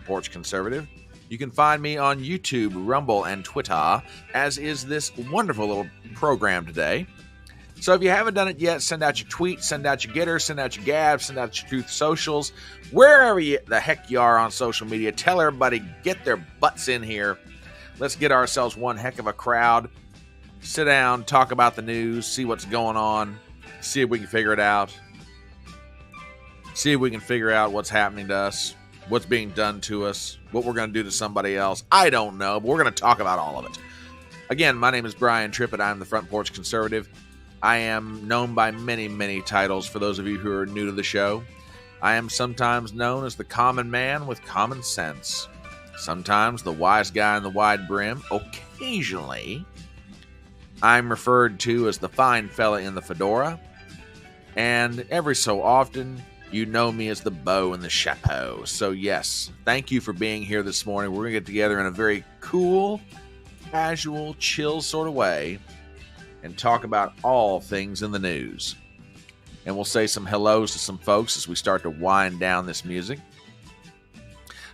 Porch Conservative. You can find me on YouTube, Rumble, and Twitter, as is this wonderful little program today. So if you haven't done it yet, send out your tweets, send out your Gettr, send out your Gab, send out your Truth Socials, wherever the heck you are on social media. Tell everybody, get their butts in here. Let's get ourselves one heck of a crowd. Sit down, talk about the news, see what's going on, see if we can figure it out. See if we can figure out what's happening to us, what's being done to us, what we're going to do to somebody else. I don't know, but we're going to talk about all of it. Again, my name is Brian Trippett. I'm the Front Porch Conservative. I am known by many, many titles for those of you who are new to the show. I am sometimes known as the common man with common sense. Sometimes the wise guy in the wide brim. Occasionally, I'm referred to as the fine fella in the fedora. And every so often, you know me as the beau in the chapeau. So yes, thank you for being here this morning. We're going to get together in a very cool, casual, chill sort of way and talk about all things in the news. And we'll say some hellos to some folks as we start to wind down this music.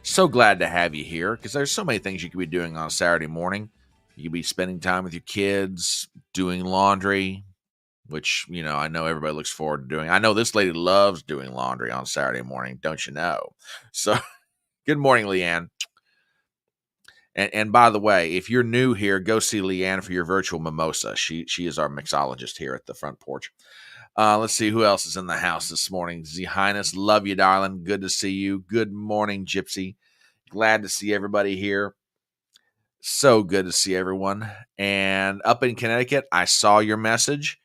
So glad to have you here, because there's so many things you could be doing on a Saturday morning. You could be spending time with your kids, doing laundry, which, you know, I know everybody looks forward to doing. I know this lady loves doing laundry on Saturday morning, don't you know? So, good morning, Leanne. And by the way, if you're new here, go see Leanne for your virtual mimosa. She is our mixologist here at the Front Porch. Let's see who else is in the house this morning. Z Highness, love you, darling. Good to see you. Good morning, Gypsy. Glad to see everybody here. So good to see everyone. And up in Connecticut, I saw your message.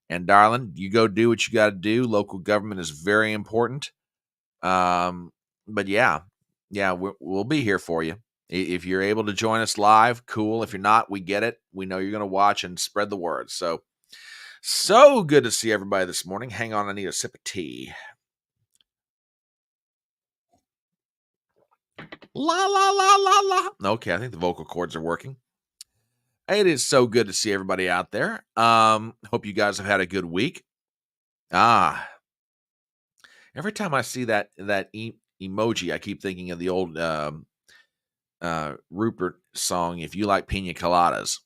And darling, you go do what you got to do. Local government is very important. But yeah, we'll be here for you. If you're able to join us live, cool. If you're not, we get it. We know you're going to watch and spread the word. So good to see everybody this morning. Hang on, I need a sip of tea. La, la, la, la, la. Okay, I think the vocal cords are working. It is so good to see everybody out there. Hope you guys have had a good week. Every time I see that emoji, I keep thinking of the old Rupert song, If You Like Pina Coladas.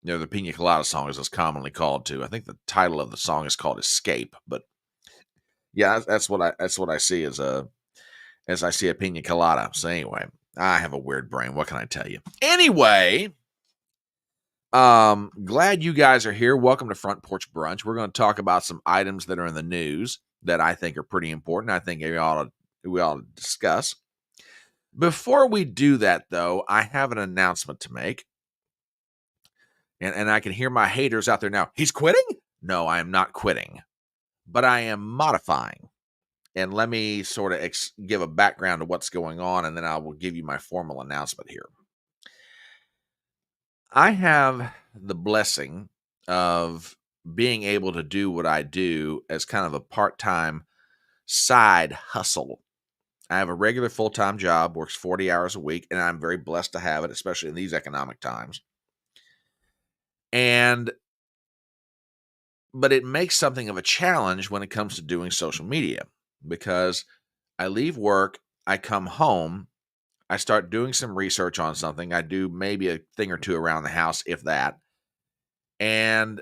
You know, the Pina Colada song is commonly called to. I think the title of the song is called Escape, but yeah, that's what I see as I see a Pina Colada. So anyway, I have a weird brain. What can I tell you? Anyway, glad you guys are here. Welcome to Front Porch Brunch. We're going to talk about some items that are in the news that I think are pretty important. I think we ought to discuss. Before we do that, though, I have an announcement to make. And I can hear my haters out there now. He's quitting? No, I am not quitting. But I am modifying. And let me sort of give a background to what's going on, and then I will give you my formal announcement here. I have the blessing of being able to do what I do as kind of a part-time side hustle. I have a regular full-time job, works 40 hours a week, and I'm very blessed to have it, especially in these economic times. But it makes something of a challenge when it comes to doing social media, because I leave work, I come home, I start doing some research on something. I do maybe a thing or two around the house, if that. And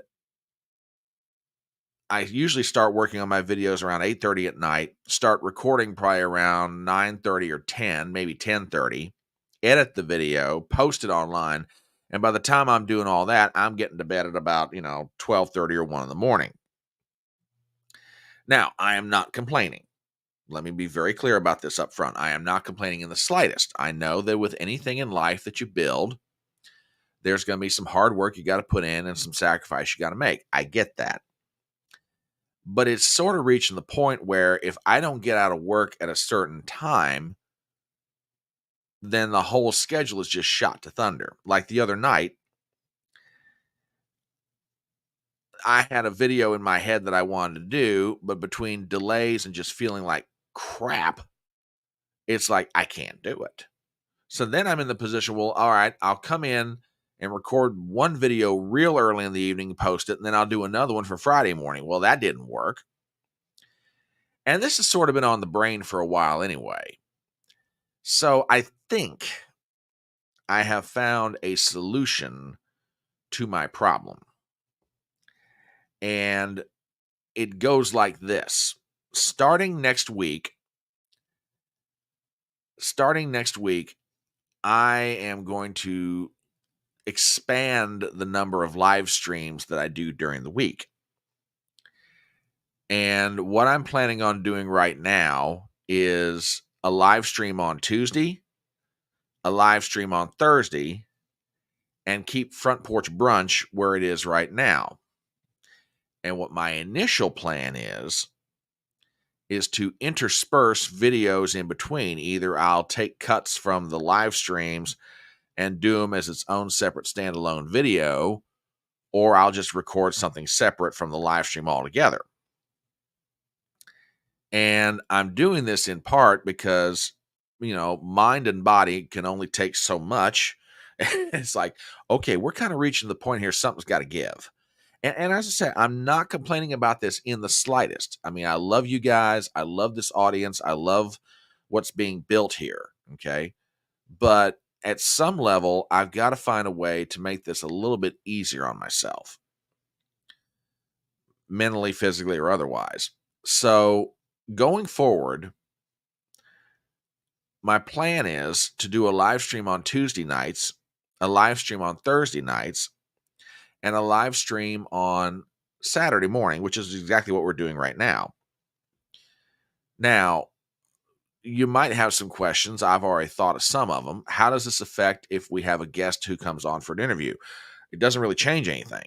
I usually start working on my videos around 8:30 at night, start recording probably around 9:30 or 10, maybe 10:30, edit the video, post it online. And by the time I'm doing all that, I'm getting to bed at about, 12:30 or 1 in the morning. Now, I am not complaining. Let me be very clear about this up front. I am not complaining in the slightest. I know that with anything in life that you build, there's going to be some hard work you got to put in and some sacrifice you got to make. I get that. But it's sort of reaching the point where if I don't get out of work at a certain time, then the whole schedule is just shot to thunder. Like the other night, I had a video in my head that I wanted to do, but between delays and just feeling like crap, it's like I can't do it. So then I'm in the position, well, all right, I'll come in and record one video real early in the evening, post it, and then I'll do another one for Friday morning. Well, that didn't work. And this has sort of been on the brain for a while anyway. So I think I have found a solution to my problem. And it goes like this. Starting next week, I am going to expand the number of live streams that I do during the week. And what I'm planning on doing right now is a live stream on Tuesday, a live stream on Thursday, and keep Front Porch Brunch where it is right now. And what my initial plan is to intersperse videos in between. Either I'll take cuts from the live streams and do them as its own separate standalone video, or I'll just record something separate from the live stream altogether. And I'm doing this in part because, mind and body can only take so much. It's like, okay, we're kind of reaching the point here. Something's got to give. And as I said, I'm not complaining about this in the slightest. I mean, I love you guys. I love this audience. I love what's being built here. Okay. But at some level, I've got to find a way to make this a little bit easier on myself, mentally, physically, or otherwise. So going forward, my plan is to do a live stream on Tuesday nights, a live stream on Thursday nights, and a live stream on Saturday morning, which is exactly what we're doing right now. Now, you might have some questions. I've already thought of some of them. How does this affect if we have a guest who comes on for an interview? It doesn't really change anything.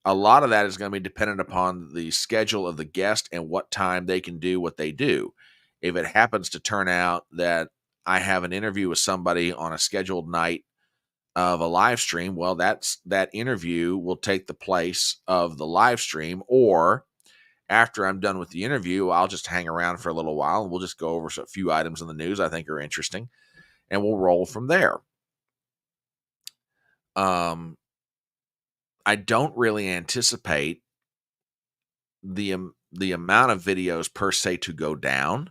A lot of that is going to be dependent upon the schedule of the guest and what time they can do what they do. If it happens to turn out that I have an interview with somebody on a scheduled night of a live stream, well, that interview will take the place of the live stream. Or after I'm done with the interview, I'll just hang around for a little while and we'll just go over a few items in the news I think are interesting, and we'll roll from there. I don't really anticipate the amount of videos per se to go down.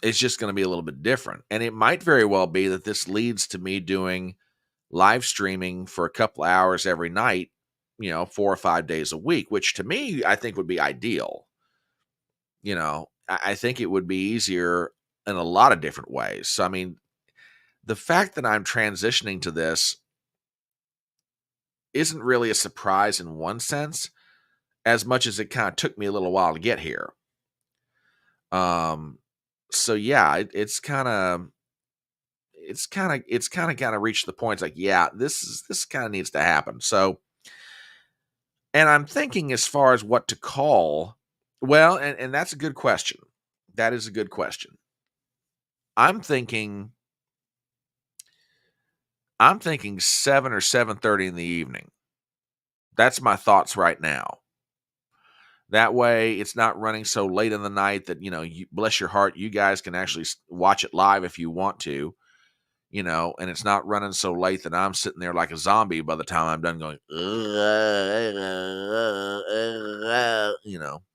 It's just going to be a little bit different, and it might very well be that this leads to me doing live streaming for a couple hours every night, 4 or 5 days a week, which to me I think would be ideal. I think it would be easier in a lot of different ways. So I mean, the fact that I'm transitioning to this isn't really a surprise in one sense, as much as it kind of took me a little while to get here. So yeah, it's kind of reached the point. It's like, yeah, this kind of needs to happen. So, and I'm thinking as far as what to call. Well, and that's a good question. That is a good question. I'm thinking 7 or 7:30 in the evening. That's my thoughts right now. That way, it's not running so late in the night that, bless your heart, you guys can actually watch it live if you want to, and it's not running so late that I'm sitting there like a zombie by the time I'm done going,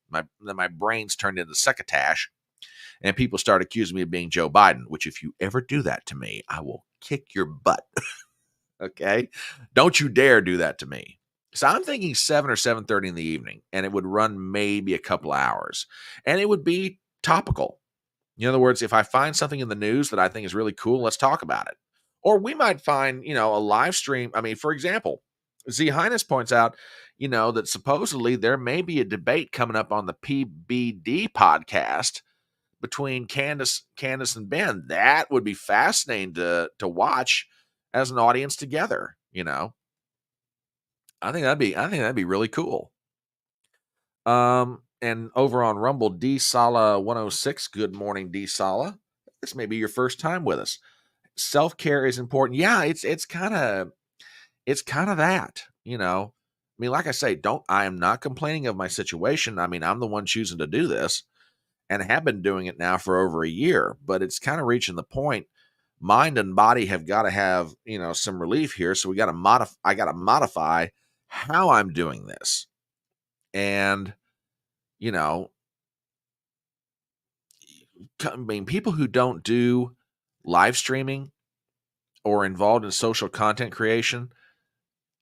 my brain's turned into succotash, and people start accusing me of being Joe Biden, which if you ever do that to me, I will kick your butt. Okay? Don't you dare do that to me. So I'm thinking 7 or 7:30 in the evening, and it would run maybe a couple of hours, and it would be topical. In other words, if I find something in the news that I think is really cool, let's talk about it. Or we might find, a live stream. I mean, for example, Z Highness points out, that supposedly there may be a debate coming up on the PBD podcast between Candace and Ben. That would be fascinating to watch as an audience together, I think that'd be really cool. And over on Rumble, D Sala 106. Good morning, D Sala. This may be your first time with us. Self-care is important. Yeah, it's kind of that, I mean, like I say, I am not complaining of my situation. I mean, I'm the one choosing to do this and have been doing it now for over a year, but it's kind of reaching the point. Mind and body have got to have, some relief here. So I got to modify how I'm doing this. And, I mean, people who don't do live streaming or involved in social content creation,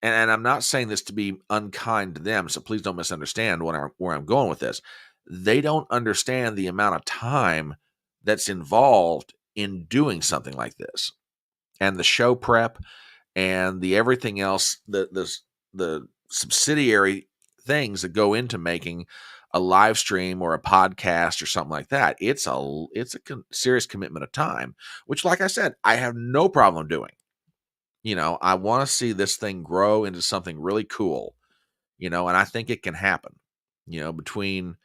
and I'm not saying this to be unkind to them, so please don't misunderstand where I'm going with this. They don't understand the amount of time that's involved in doing something like this, and the show prep and the everything else, the subsidiary things that go into making a live stream or a podcast or something like that. It's a serious commitment of time, which, like I said, I have no problem doing. I want to see this thing grow into something really cool, and I think it can happen, between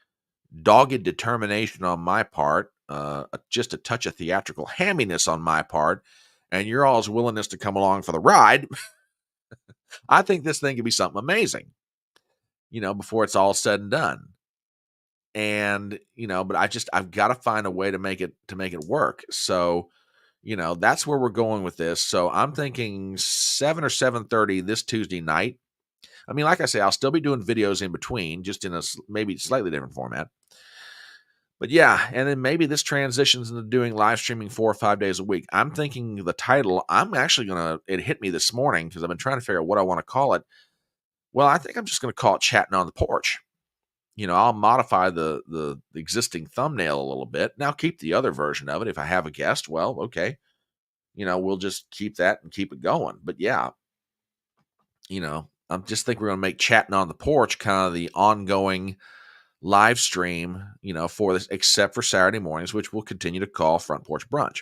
dogged determination on my part, just a touch of theatrical hamminess on my part, and your all's willingness to come along for the ride. I think this thing could be something amazing, before it's all said and done. And, but I've got to find a way to make it work. So, that's where we're going with this. So I'm thinking 7 or 7:30 this Tuesday night. I mean, like I say, I'll still be doing videos in between, just in a maybe slightly different format. But yeah, and then maybe this transitions into doing live streaming 4 or 5 days a week. I'm thinking the title, it hit me this morning because I've been trying to figure out what I want to call it. Well, I think I'm just going to call it Chatting on the Porch. I'll modify the existing thumbnail a little bit. Now keep the other version of it. If I have a guest, well, okay. We'll just keep that and keep it going. But yeah, I just think we're going to make Chatting on the Porch kind of the ongoing live stream, for this, except for Saturday mornings, which we'll continue to call Front Porch Brunch.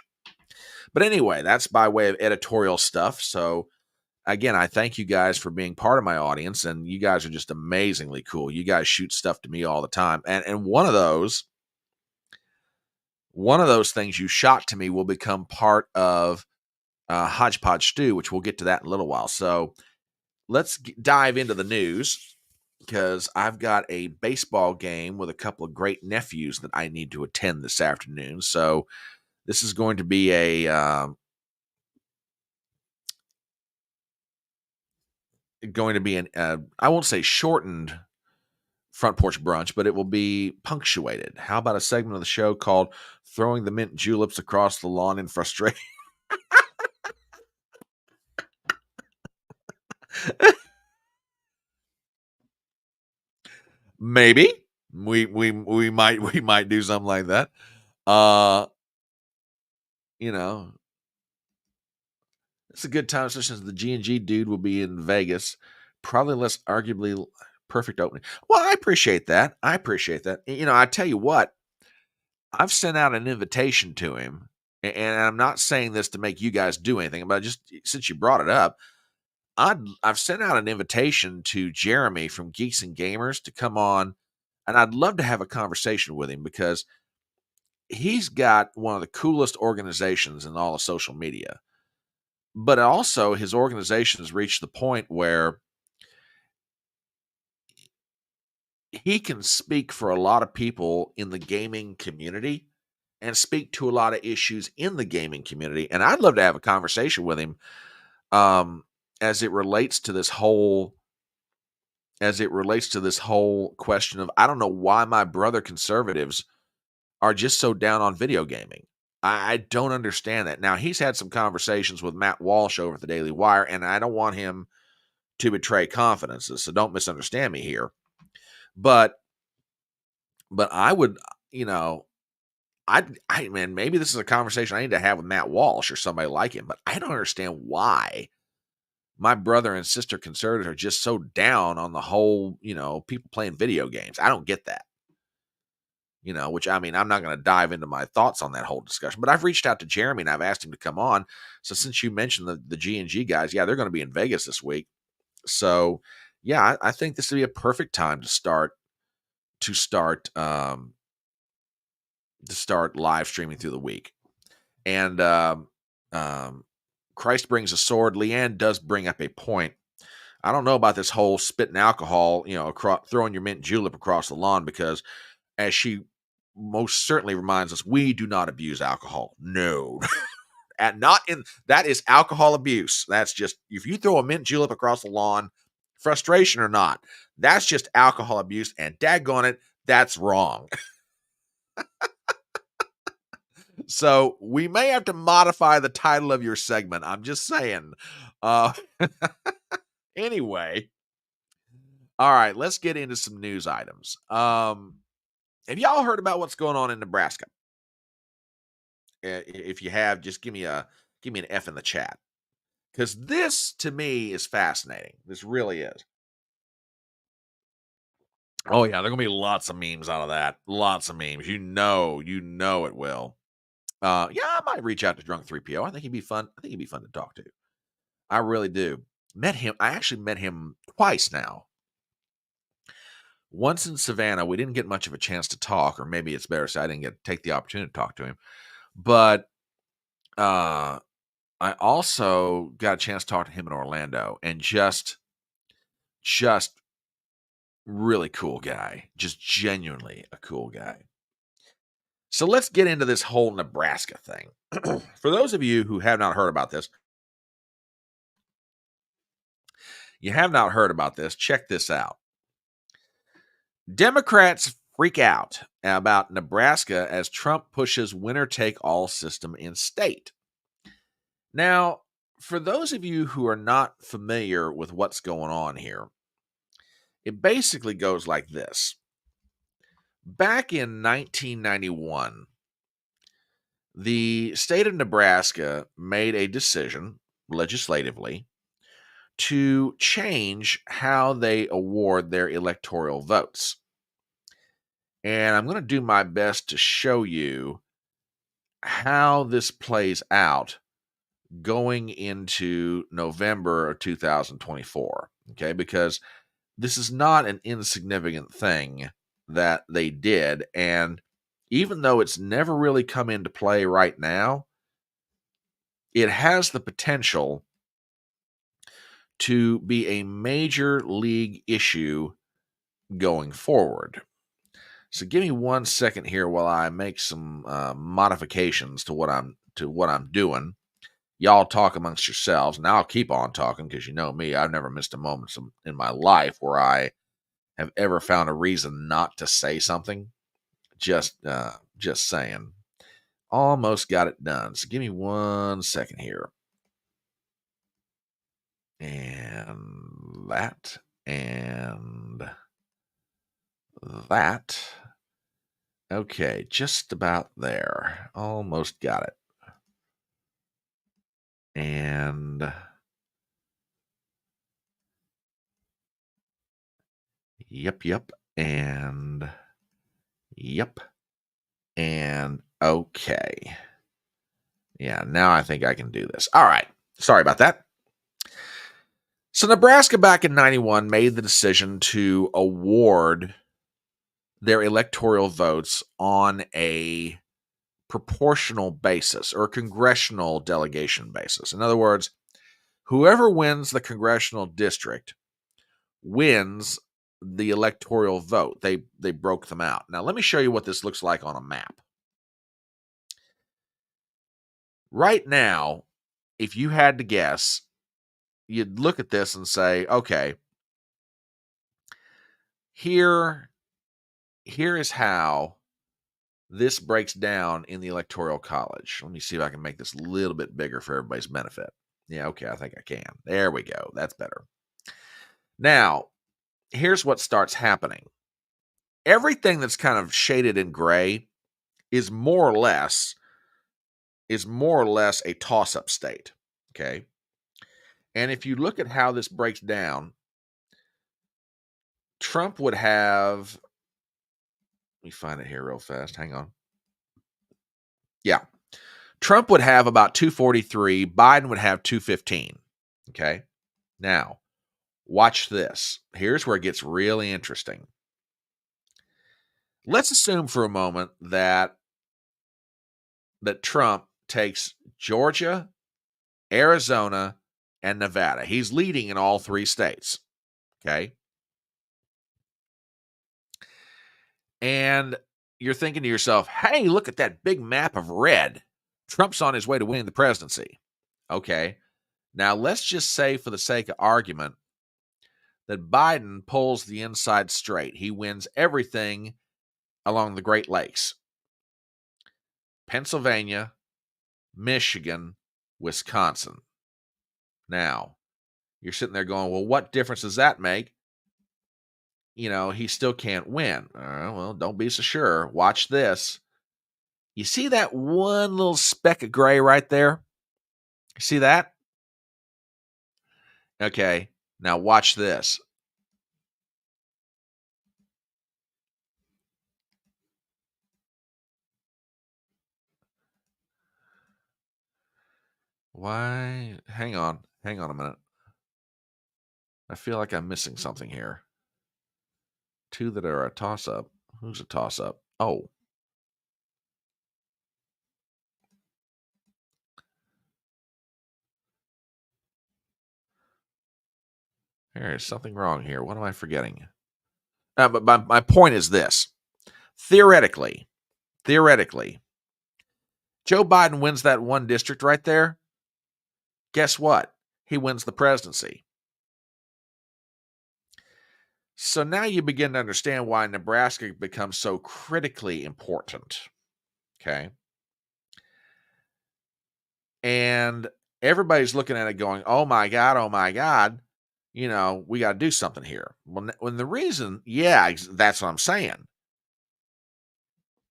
But anyway, that's by way of editorial stuff. So again, I thank you guys for being part of my audience, and you guys are just amazingly cool. You guys shoot stuff to me all the time. And one of those things you shot to me will become part of Hodgepodge Stew, which we'll get to that in a little while. So let's dive into the news, because I've got a baseball game with a couple of great nephews that I need to attend this afternoon. So this is going to be I won't say shortened Front Porch Brunch, but it will be punctuated. How about a segment of the show called Throwing the Mint Juleps Across the Lawn in Frustration? Maybe we might do something like that. Uh, you know, it's a good time, especially since the G&G dude will be in Vegas. Probably less arguably perfect opening. Well, I appreciate that. I tell you what, I've sent out an invitation to him, and I'm not saying this to make you guys do anything, but just since you brought it up, I've sent out an invitation to Jeremy from Geeks and Gamers to come on, and I'd love to have a conversation with him, because he's got one of the coolest organizations in all of social media. But also, his organization has reached the point where he can speak for a lot of people in the gaming community and speak to a lot of issues in the gaming community. And I'd love to have a conversation with him as it relates to this whole question of, I don't know why my brother conservatives are just so down on video gaming. I don't understand that. Now, he's had some conversations with Matt Walsh over at the Daily Wire, and I don't want him to betray confidences, so don't misunderstand me here. But I would, man, maybe this is a conversation I need to have with Matt Walsh or somebody like him, but I don't understand why my brother and sister conservatives are just so down on the whole, people playing video games. I don't get that. Which, I mean, I'm not going to dive into my thoughts on that whole discussion, but I've reached out to Jeremy and I've asked him to come on. So since you mentioned the G&G guys, yeah, they're going to be in Vegas this week. So yeah, I think this would be a perfect time to start live streaming through the week. And Christ brings a sword. Leanne does bring up a point. I don't know about this whole spitting alcohol, throwing your mint julep across the lawn, because as she most certainly reminds us, we do not abuse alcohol. No. And that is alcohol abuse. That's just, if you throw a mint julep across the lawn, frustration or not, that's just alcohol abuse, and daggone it, that's wrong. So we may have to modify the title of your segment. I'm just saying. Uh, anyway, all right, let's get into some news items. Have y'all heard about what's going on in Nebraska? If you have, just give me an F in the chat, because this to me is fascinating. This really is. Oh yeah, there are gonna be lots of memes out of that. Lots of memes. You know it will. Yeah, I might reach out to Drunk 3PO. I think he'd be fun. I think he'd be fun to talk to. I really do. Met him. I actually met him twice now. Once in Savannah, we didn't get much of a chance to talk, or maybe it's better to say I didn't take the opportunity to talk to him. But I also got a chance to talk to him in Orlando, and just really cool guy. Just genuinely a cool guy. So let's get into this whole Nebraska thing. For those of you who have not heard about this, check this out. Democrats freak out about Nebraska as Trump pushes winner-take-all system in state. Now, for those of you who are not familiar with what's going on here, it basically goes like this. Back in 1991, the state of Nebraska made a decision legislatively to change how they award their electoral votes. And I'm going to do my best to show you how this plays out going into November of 2024. Okay, because this is not an insignificant thing that they did. And even though it's never really come into play right now, it has the potential to be a major league issue going forward. So give me 1 second here while I make some modifications to what I'm doing. Y'all talk amongst yourselves, and I'll keep on talking because you know me. I've never missed a moment in my life where I have ever found a reason not to say something. Just saying. Almost got it done. So give me 1 second here. And that. And that. Okay, just about there. Almost got it. And yep. And yep. And okay. Yeah, now I think I can do this. All right. Sorry about that. So Nebraska back in 91 made the decision to award their electoral votes on a proportional basis or congressional delegation basis. In other words, whoever wins the congressional district wins the electoral vote. They broke them out. Now let me show you what this looks like on a map. Right now, if you had to guess, you'd look at this and say, okay, here is how this breaks down in the Electoral College. Let me see if I can make this a little bit bigger for everybody's benefit. Yeah, okay, I think I can. There we go. That's better. Now, here's what starts happening. Everything that's kind of shaded in gray is more or less a toss-up state. Okay. And if you look at how this breaks down, Trump would have, let me find it here real fast. Hang on. Yeah. Trump would have about 243. Biden would have 215. Okay. Now, watch this. Here's where it gets really interesting. Let's assume for a moment that Trump takes Georgia, Arizona, and Nevada. He's leading in all three states. Okay. And you're thinking to yourself, hey, look at that big map of red. Trump's on his way to winning the presidency. Okay. Now, let's just say, for the sake of argument, that Biden pulls the inside straight. He wins everything along the Great Lakes. Pennsylvania, Michigan, Wisconsin. Now, you're sitting there going, well, what difference does that make? He still can't win. Well, don't be so sure. Watch this. You see that one little speck of gray right there? You see that? Okay, now watch this. Why? Hang on a minute. I feel like I'm missing something here. Two that are a toss-up. Who's a toss-up? Oh. There's something wrong here. What am I forgetting? But my point is this. Theoretically, Joe Biden wins that one district right there. Guess what? He wins the presidency. So now you begin to understand why Nebraska becomes so critically important. Okay. And everybody's looking at it going, oh my God, we got to do something here. When the reason, that's what I'm saying.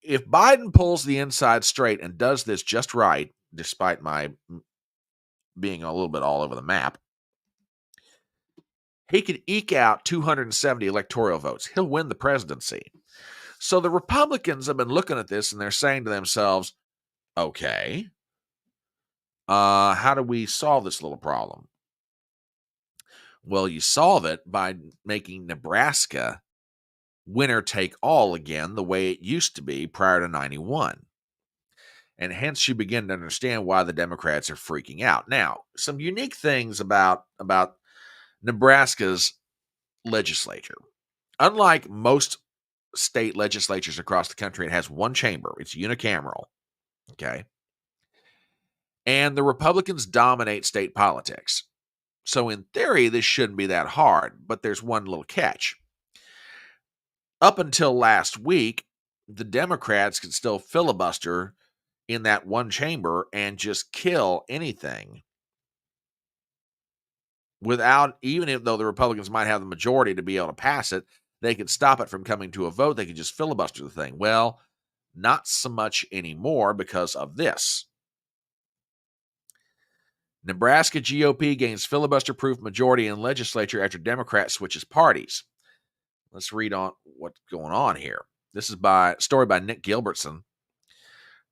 If Biden pulls the inside straight and does this just right, despite my being a little bit all over the map, he could eke out 270 electoral votes. He'll win the presidency. So the Republicans have been looking at this and they're saying to themselves, okay, how do we solve this little problem? Well, you solve it by making Nebraska winner take all again, the way it used to be prior to 91. And hence you begin to understand why the Democrats are freaking out. Now, some unique things about Nebraska's legislature. Unlike most state legislatures across the country, it has one chamber. It's unicameral. Okay. And the Republicans dominate state politics. So in theory, this shouldn't be that hard, but there's one little catch. Up until last week, the Democrats could still filibuster in that one chamber and just kill anything without, even though the Republicans might have the majority to be able to pass it, they could stop it from coming to a vote. They could just filibuster the thing. Well, not so much anymore because of this. Nebraska GOP gains filibuster-proof majority in legislature after Democrat switches parties. Let's read on what's going on here. This is story by Nick Gilbertson.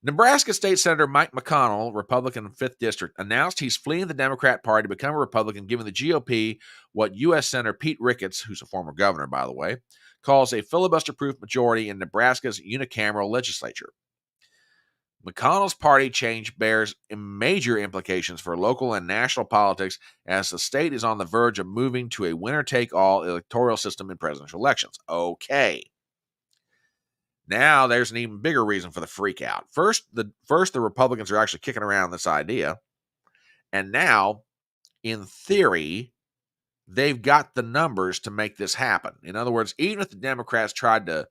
Nebraska State Senator Mike McConnell, Republican 5th District, announced he's fleeing the Democrat Party to become a Republican, giving the GOP what U.S. Senator Pete Ricketts, who's a former governor, by the way, calls a filibuster-proof majority in Nebraska's unicameral legislature. McConnell's party change bears major implications for local and national politics as the state is on the verge of moving to a winner-take-all electoral system in presidential elections. Okay. Now there's an even bigger reason for the freak out. First, the Republicans are actually kicking around this idea. And now, in theory, they've got the numbers to make this happen. In other words, even if the Democrats tried to,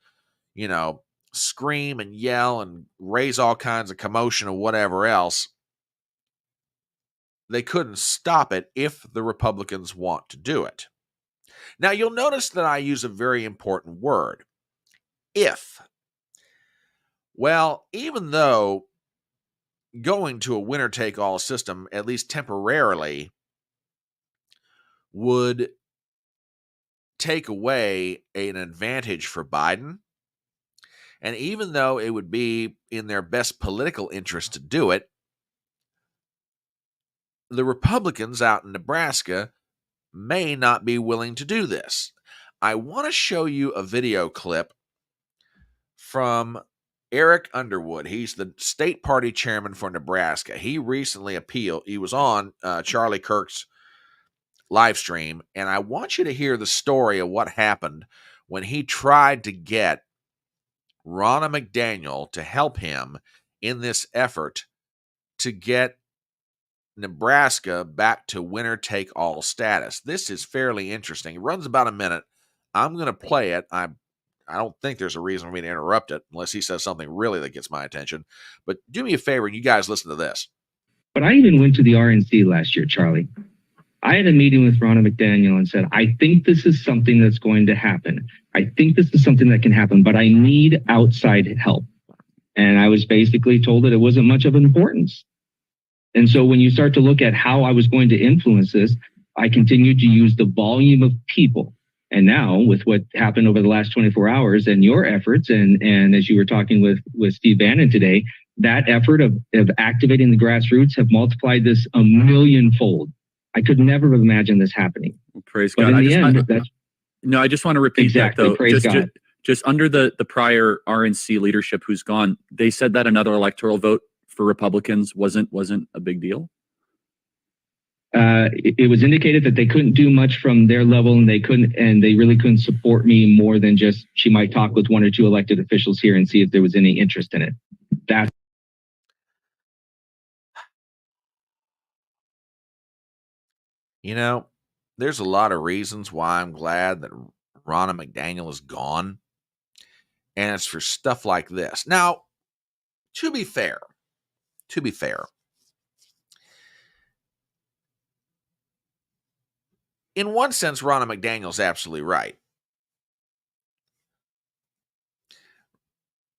scream and yell and raise all kinds of commotion or whatever else, they couldn't stop it if the Republicans want to do it. Now, you'll notice that I use a very important word, if. Well, even though going to a winner-take-all system, at least temporarily, would take away an advantage for Biden, and even though it would be in their best political interest to do it, the Republicans out in Nebraska may not be willing to do this. I want to show you a video clip from Eric Underwood. He's the state party chairman for Nebraska. He recently appealed. He was on Charlie Kirk's live stream, and I want you to hear the story of what happened when he tried to get Ronna McDaniel to help him in this effort to get Nebraska back to winner-take-all status. This is fairly interesting. It runs about a minute. I'm going to play it. I I don't think there's a reason for me to interrupt it unless he says something really that gets my attention. But do me a favor, and you guys listen to this. But I even went to the RNC last year, Charlie. I had a meeting with Ronna McDaniel and said, I think this is something that's going to happen. I think this is something that can happen, but I need outside help. And I was basically told that it wasn't much of an importance. And so when you start to look at how I was going to influence this, I continued to use the volume of people. And now with what happened over the last 24 hours and your efforts, and as you were talking with Steve Bannon today, that effort of activating the grassroots have multiplied this a millionfold. I could never have imagined this happening. Praise God. I just want to repeat that though. Just under the prior RNC leadership who's gone, they said that another electoral vote for Republicans wasn't a big deal. It was indicated that they couldn't do much from their level, and they really couldn't support me more than just she might talk with one or two elected officials here and see if there was any interest in it. That's there's a lot of reasons why I'm glad that Ronna McDaniel is gone, and it's for stuff like this. Now, to be fair, in one sense, Ronna McDaniel's absolutely right.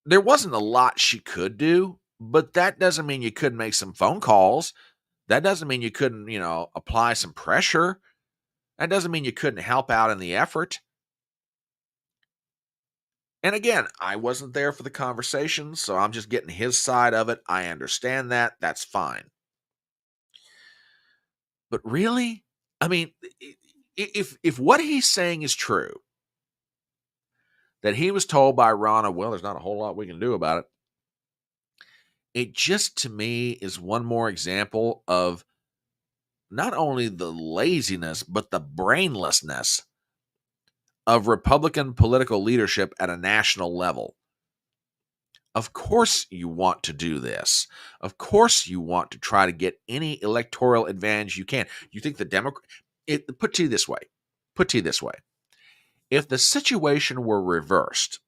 There wasn't a lot she could do, but that doesn't mean you couldn't make some phone calls. That doesn't mean you couldn't, apply some pressure. That doesn't mean you couldn't help out in the effort. And again, I wasn't there for the conversation, so I'm just getting his side of it. I understand that. That's fine. But really, I mean, if what he's saying is true, that he was told by Ronna, well, there's not a whole lot we can do about it. It just, to me, is one more example of not only the laziness, but the brainlessness of Republican political leadership at a national level. Of course you want to do this. Of course you want to try to get any electoral advantage you can. You think the put to you this way. If the situation were reversed,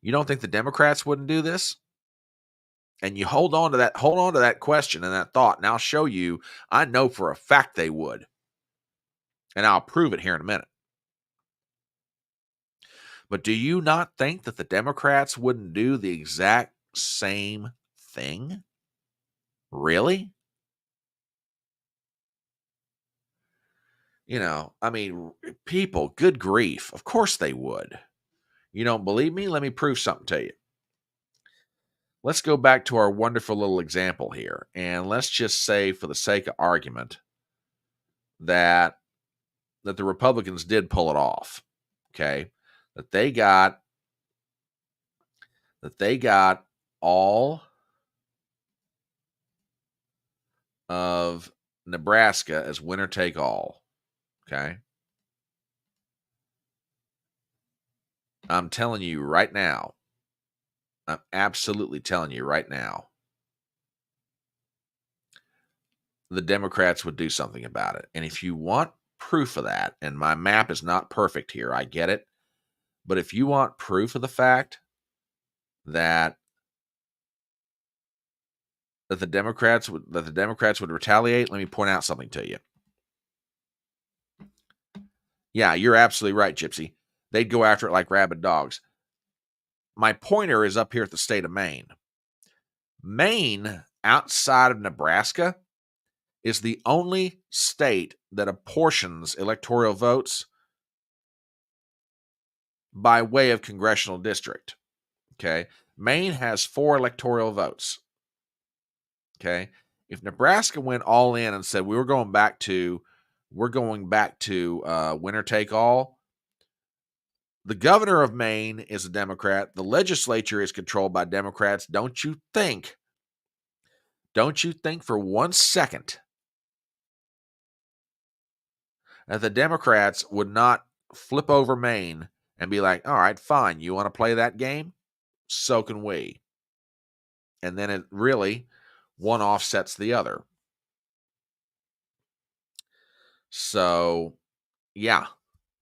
you don't think the Democrats wouldn't do this? And you hold on to that question and that thought, and I'll show you, I know for a fact they would. And I'll prove it here in a minute. But do you not think that the Democrats wouldn't do the exact same thing? Really? People, good grief. Of course they would. You don't believe me? Let me prove something to you. Let's go back to our wonderful little example here. And let's just say, for the sake of argument, that the Republicans did pull it off. Okay? That they got all of Nebraska as winner take all. Okay? I'm telling you right now. I'm absolutely telling you right now. The Democrats would do something about it. And if you want proof of that, and my map is not perfect here, I get it. But if you want proof of the fact that the Democrats would retaliate, let me point out something to you. Yeah, you're absolutely right, Gypsy. They'd go after it like rabid dogs. My pointer is up here at the state of Maine. Maine, outside of Nebraska, is the only state that apportions electoral votes by way of congressional district. Okay? Maine has 4 electoral votes. Okay? If Nebraska went all in and said we're going back to winner take all, the governor of Maine is a Democrat. The legislature is controlled by Democrats. Don't you think for one second that the Democrats would not flip over Maine and be like, all right, fine, you want to play that game? So can we. And then it really, one offsets the other. So, yeah.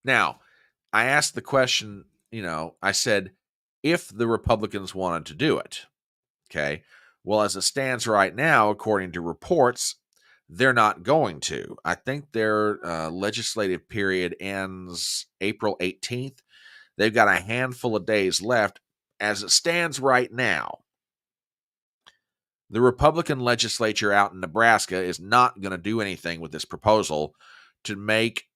Now, I asked the question, I said, if the Republicans wanted to do it, okay, well, as it stands right now, according to reports, they're not going to. I think their legislative period ends April 18th. They've got a handful of days left. As it stands right now, the Republican legislature out in Nebraska is not going to do anything with this proposal to make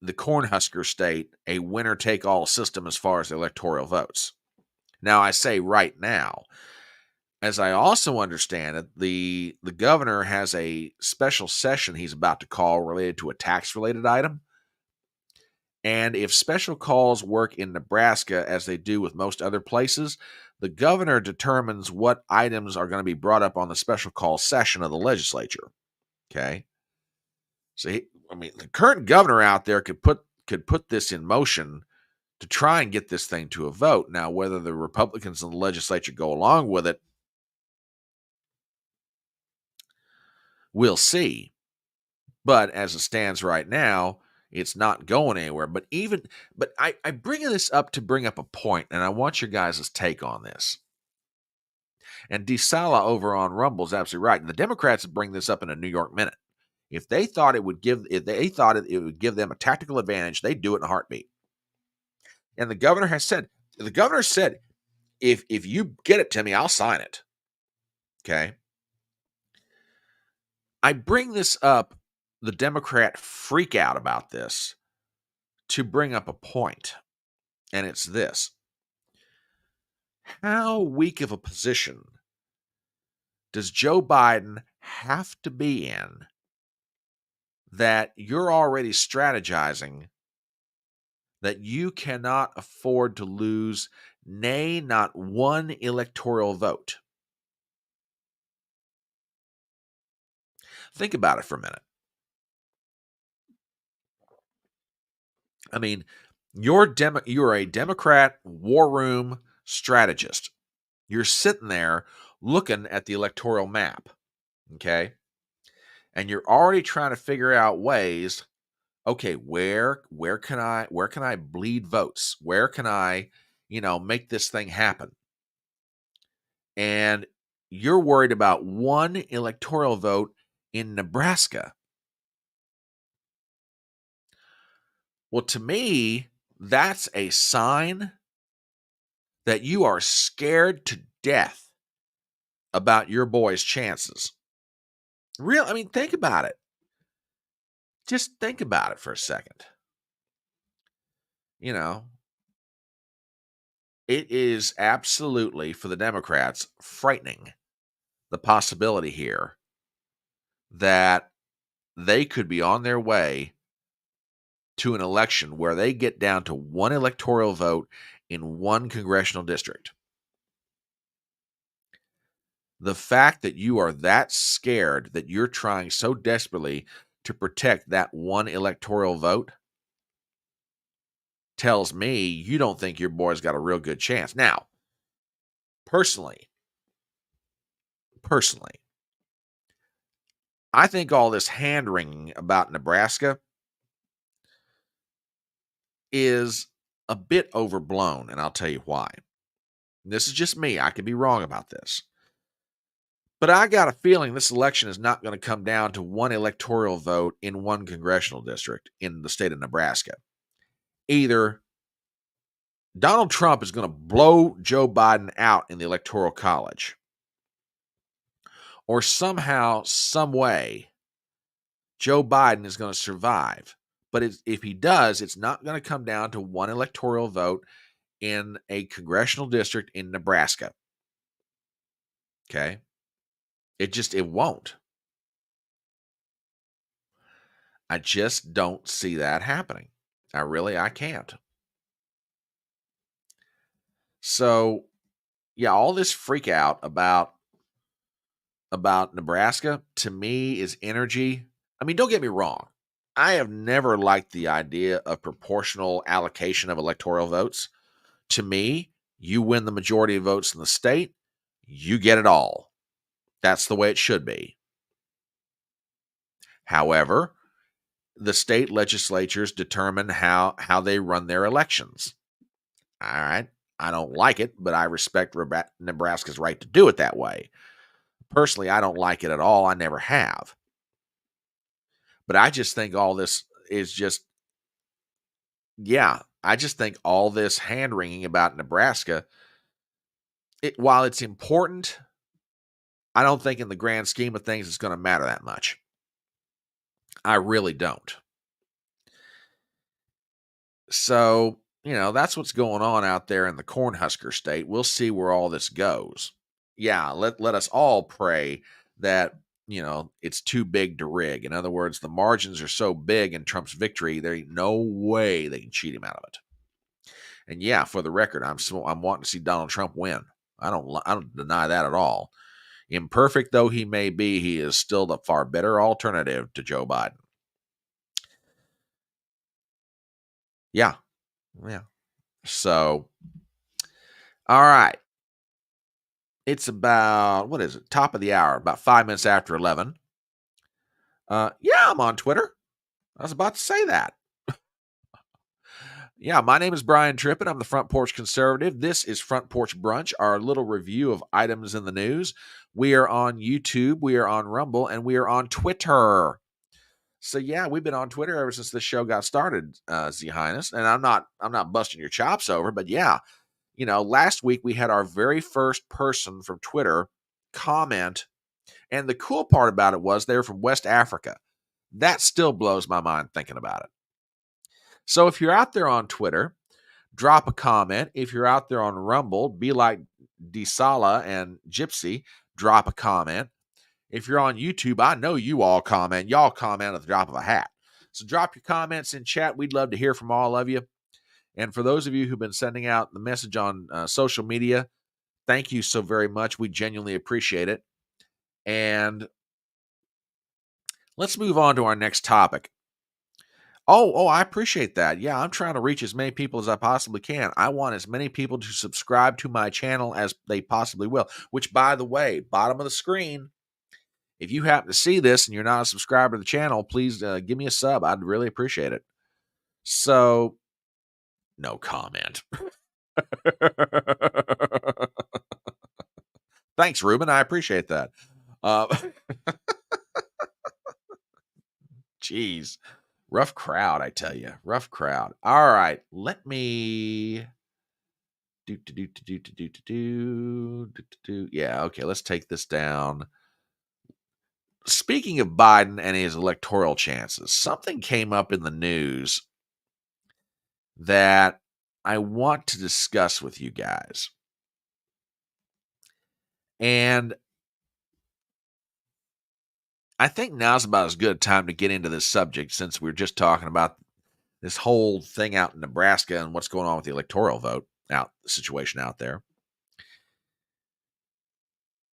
the Cornhusker state a winner-take-all system as far as the electoral votes. Now, I say right now, as I also understand it, the governor has a special session he's about to call related to a tax-related item. And if special calls work in Nebraska as they do with most other places, the governor determines what items are going to be brought up on the special call session of the legislature. Okay? So, the current governor out there could put this in motion to try and get this thing to a vote. Now, whether the Republicans in the legislature go along with it, we'll see. But as it stands right now, it's not going anywhere. But I bring this up to bring up a point, and I want your guys' take on this. And DeSala over on Rumble is absolutely right. And the Democrats bring this up in a New York Minute. If they thought it would give them a tactical advantage, they'd do it in a heartbeat. And the governor said, if you get it to me, I'll sign it. Okay. I bring this up, the Democrat freak out about this, to bring up a point. And it's this. How weak of a position does Joe Biden have to be in that you're already strategizing that you cannot afford to lose, nay, not one electoral vote? Think about it for a minute. I mean, you're a Democrat war room strategist. You're sitting there looking at the electoral map, okay? And you're already trying to figure out ways, okay, where can I bleed votes? Where can I, make this thing happen? And you're worried about one electoral vote in Nebraska. Well, to me, that's a sign that you are scared to death about your boy's chances. Think about it. Just think about it for a second. It is absolutely, for the Democrats, frightening, the possibility here that they could be on their way to an election where they get down to one electoral vote in one congressional district. The fact that you are that scared that you're trying so desperately to protect that one electoral vote tells me you don't think your boy's got a real good chance. Now, personally, I think all this hand-wringing about Nebraska is a bit overblown, and I'll tell you why. This is just me. I could be wrong about this. But I got a feeling this election is not going to come down to one electoral vote in one congressional district in the state of Nebraska. Either Donald Trump is going to blow Joe Biden out in the Electoral College, or somehow, some way, Joe Biden is going to survive. But if he does, it's not going to come down to one electoral vote in a congressional district in Nebraska. Okay? It won't. I just don't see that happening. I can't. So, yeah, all this freak out about Nebraska, to me, is energy. Don't get me wrong. I have never liked the idea of proportional allocation of electoral votes. To me, you win the majority of votes in the state, you get it all. That's the way it should be. However, the state legislatures determine how they run their elections. All right. I don't like it, but I respect Nebraska's right to do it that way. Personally, I don't like it at all. I never have. But I just think all this is just, I just think all this hand-wringing about Nebraska, while it's important, I don't think in the grand scheme of things it's going to matter that much. I really don't. So, that's what's going on out there in the Cornhusker state. We'll see where all this goes. Yeah, let us all pray that, it's too big to rig. In other words, the margins are so big in Trump's victory, there ain't no way they can cheat him out of it. And yeah, for the record, I'm wanting to see Donald Trump win. I don't deny that at all. Imperfect though he may be, he is still the far better alternative to Joe Biden. Yeah. So, all right. It's about, what is it? Top of the hour, about 5 minutes after 11. I'm on Twitter. I was about to say that. My name is Brian Trippett. I'm the Front Porch Conservative. This is Front Porch Brunch, our little review of items in the news. We are on YouTube, we are on Rumble, and we are on Twitter. So we've been on Twitter ever since this show got started, Z Highness. And I'm not busting your chops over, but last week we had our very first person from Twitter comment. And the cool part about it was they were from West Africa. That still blows my mind thinking about it. So if you're out there on Twitter, drop a comment. If you're out there on Rumble, be like Disala and Gypsy, drop a comment. If you're on YouTube, I know you all comment. Y'all comment at the drop of a hat. So drop your comments in chat. We'd love to hear from all of you. And for those of you who've been sending out the message on social media, thank you so very much. We genuinely appreciate it. And let's move on to our next topic. Oh, I appreciate that. Yeah, I'm trying to reach as many people as I possibly can. I want as many people to subscribe to my channel as they possibly will, which, by the way, bottom of the screen, if you happen to see this and you're not a subscriber to the channel, please give me a sub. I'd really appreciate it. So, no comment. Thanks, Ruben. I appreciate that. Jeez. Rough crowd, I tell you. Rough crowd. All right. Let me Yeah, okay. Let's take this down. Speaking of Biden and his electoral chances, something came up in the news that I want to discuss with you guys. And I think now's about as good a time to get into this subject since we're just talking about this whole thing out in Nebraska and what's going on with the electoral vote the situation out there.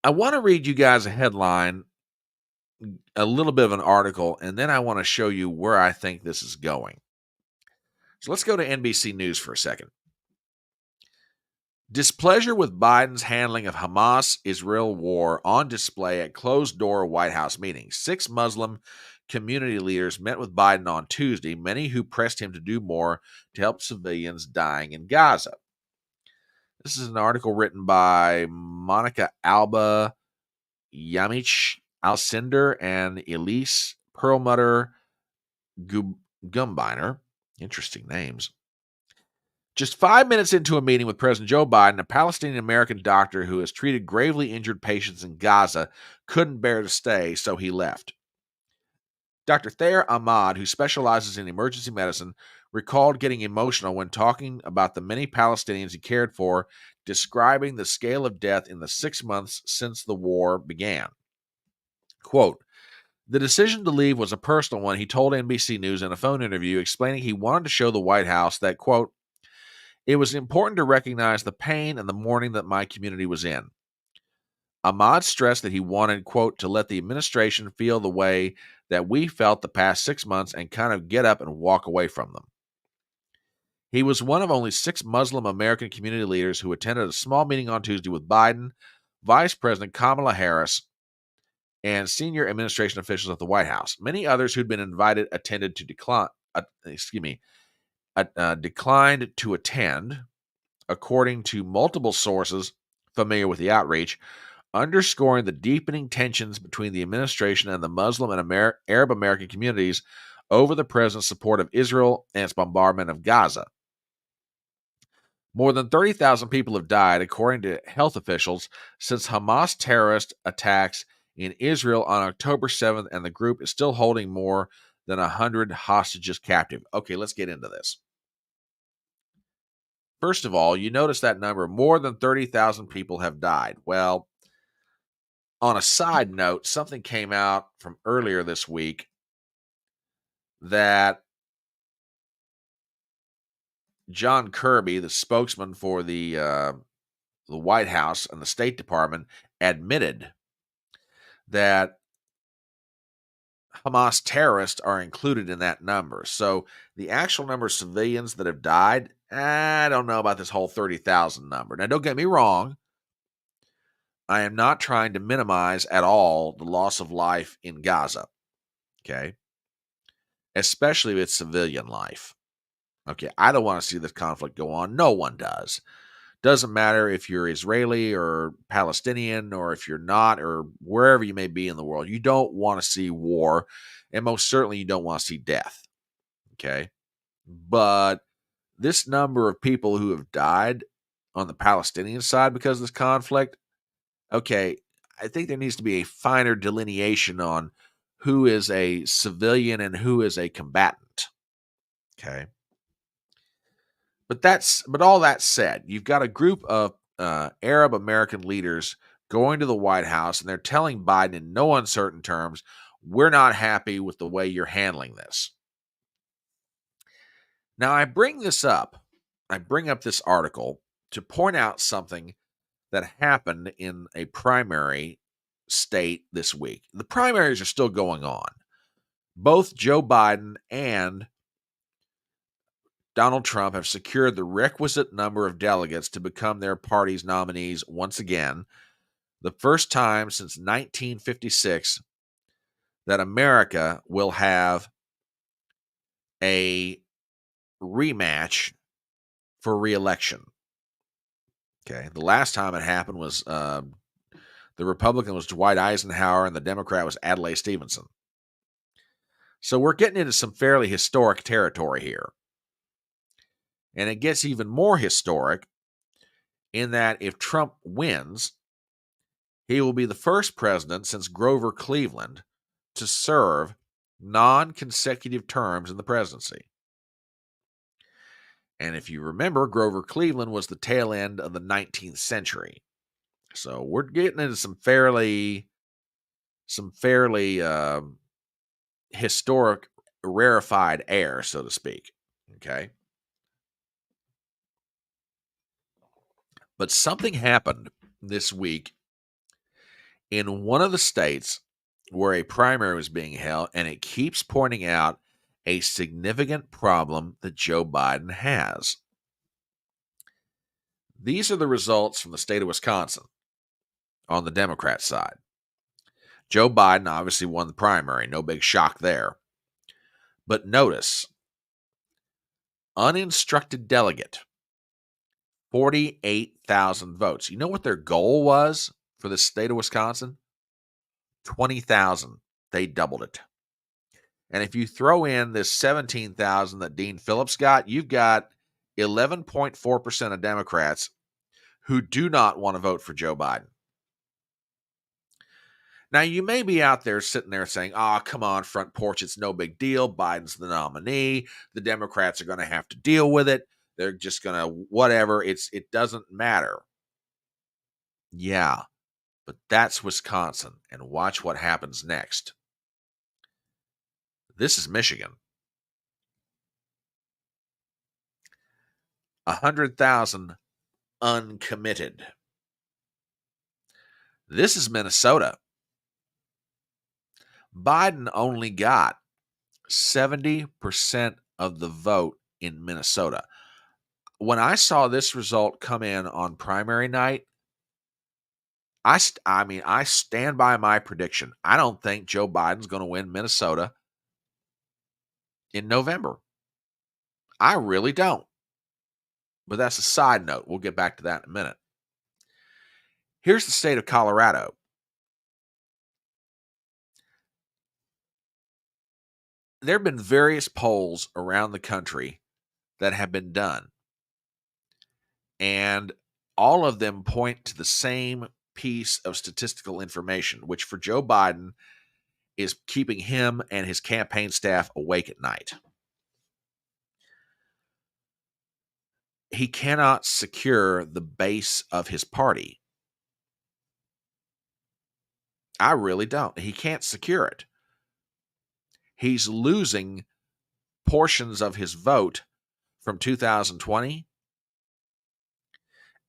I want to read you guys a headline, a little bit of an article, and then I want to show you where I think this is going. So let's go to NBC News for a second. Displeasure with Biden's handling of Hamas-Israel war on display at closed-door White House meetings. 6 Muslim community leaders met with Biden on Tuesday, many who pressed him to do more to help civilians dying in Gaza. This is an article written by Monica Alba, Yamich Alcindor, and Elise Perlmutter Gumbiner. Interesting names. Just 5 minutes into a meeting with President Joe Biden, a Palestinian-American doctor who has treated gravely injured patients in Gaza couldn't bear to stay, so he left. Dr. Thayer Ahmad, who specializes in emergency medicine, recalled getting emotional when talking about the many Palestinians he cared for, describing the scale of death in the 6 months since the war began. Quote, "The decision to leave was a personal one," he told NBC News in a phone interview, explaining he wanted to show the White House that, quote, "It was important to recognize the pain and the mourning that my community was in." Ahmad stressed that he wanted, quote, "to let the administration feel the way that we felt the past 6 months and kind of get up and walk away from them." He was one of only 6 Muslim American community leaders who attended a small meeting on Tuesday with Biden, Vice President Kamala Harris, and senior administration officials at the White House. Many others who'd been invited attended to declined to attend, according to multiple sources familiar with the outreach, underscoring the deepening tensions between the administration and the Muslim and Arab American communities over the president's support of Israel and its bombardment of Gaza. More than 30,000 people have died, according to health officials, since Hamas terrorist attacks in Israel on October 7th, and the group is still holding more than 100 hostages captive. Okay, let's get into this. First of all, you notice that number, more than 30,000 people have died. Well, on a side note, something came out from earlier this week that John Kirby, the spokesman for the White House and the State Department, admitted that Hamas terrorists are included in that number. So the actual number of civilians that have died, I don't know about this whole 30,000 number. Now, don't get me wrong. I am not trying to minimize at all the loss of life in Gaza, okay? Especially with civilian life. Okay, I don't want to see this conflict go on. No one does. Doesn't matter if you're Israeli or Palestinian or if you're not or wherever you may be in the world. You don't want to see war, and most certainly you don't want to see death, okay? But this number of people who have died on the Palestinian side because of this conflict, okay, I think there needs to be a finer delineation on who is a civilian and who is a combatant, okay? But all that said, you've got a group of Arab American leaders going to the White House, and they're telling Biden in no uncertain terms, we're not happy with the way you're handling this. Now, I bring up this article to point out something that happened in a primary state this week. The primaries are still going on. Both Joe Biden and Donald Trump have secured the requisite number of delegates to become their party's nominees once again, the first time since 1956 that America will have a rematch for re-election. Okay, the last time it happened was the Republican was Dwight Eisenhower and the Democrat was Adlai Stevenson. So we're getting into some fairly historic territory here. And it gets even more historic in that if Trump wins, he will be the first president since Grover Cleveland to serve non-consecutive terms in the presidency. And if you remember, Grover Cleveland was the tail end of the 19th century. So we're getting into some fairly historic, rarefied air, so to speak. Okay. But something happened this week in one of the states where a primary was being held, and it keeps pointing out a significant problem that Joe Biden has. These are the results from the state of Wisconsin on the Democrat side. Joe Biden obviously won the primary, no big shock there. But notice, uninstructed delegate, 48,000 votes. You know what their goal was for the state of Wisconsin? 20,000. They doubled it. And if you throw in this 17,000 that Dean Phillips got, you've got 11.4% of Democrats who do not want to vote for Joe Biden. Now, you may be out there sitting there saying, come on, Front Porch, it's no big deal. Biden's the nominee. The Democrats are going to have to deal with it. They're just going to whatever. It doesn't matter. Yeah, but that's Wisconsin, and watch what happens next. This is Michigan. 100,000 uncommitted. This is Minnesota. Biden only got 70% of the vote in Minnesota. When I saw this result come in on primary night, I stand by my prediction. I don't think Joe Biden's going to win Minnesota in November. I really don't. But that's a side note. We'll get back to that in a minute. Here's the state of Colorado. There have been various polls around the country that have been done, and all of them point to the same piece of statistical information, which for Joe Biden is keeping him and his campaign staff awake at night. He cannot secure the base of his party. I really don't. He can't secure it. He's losing portions of his vote from 2020.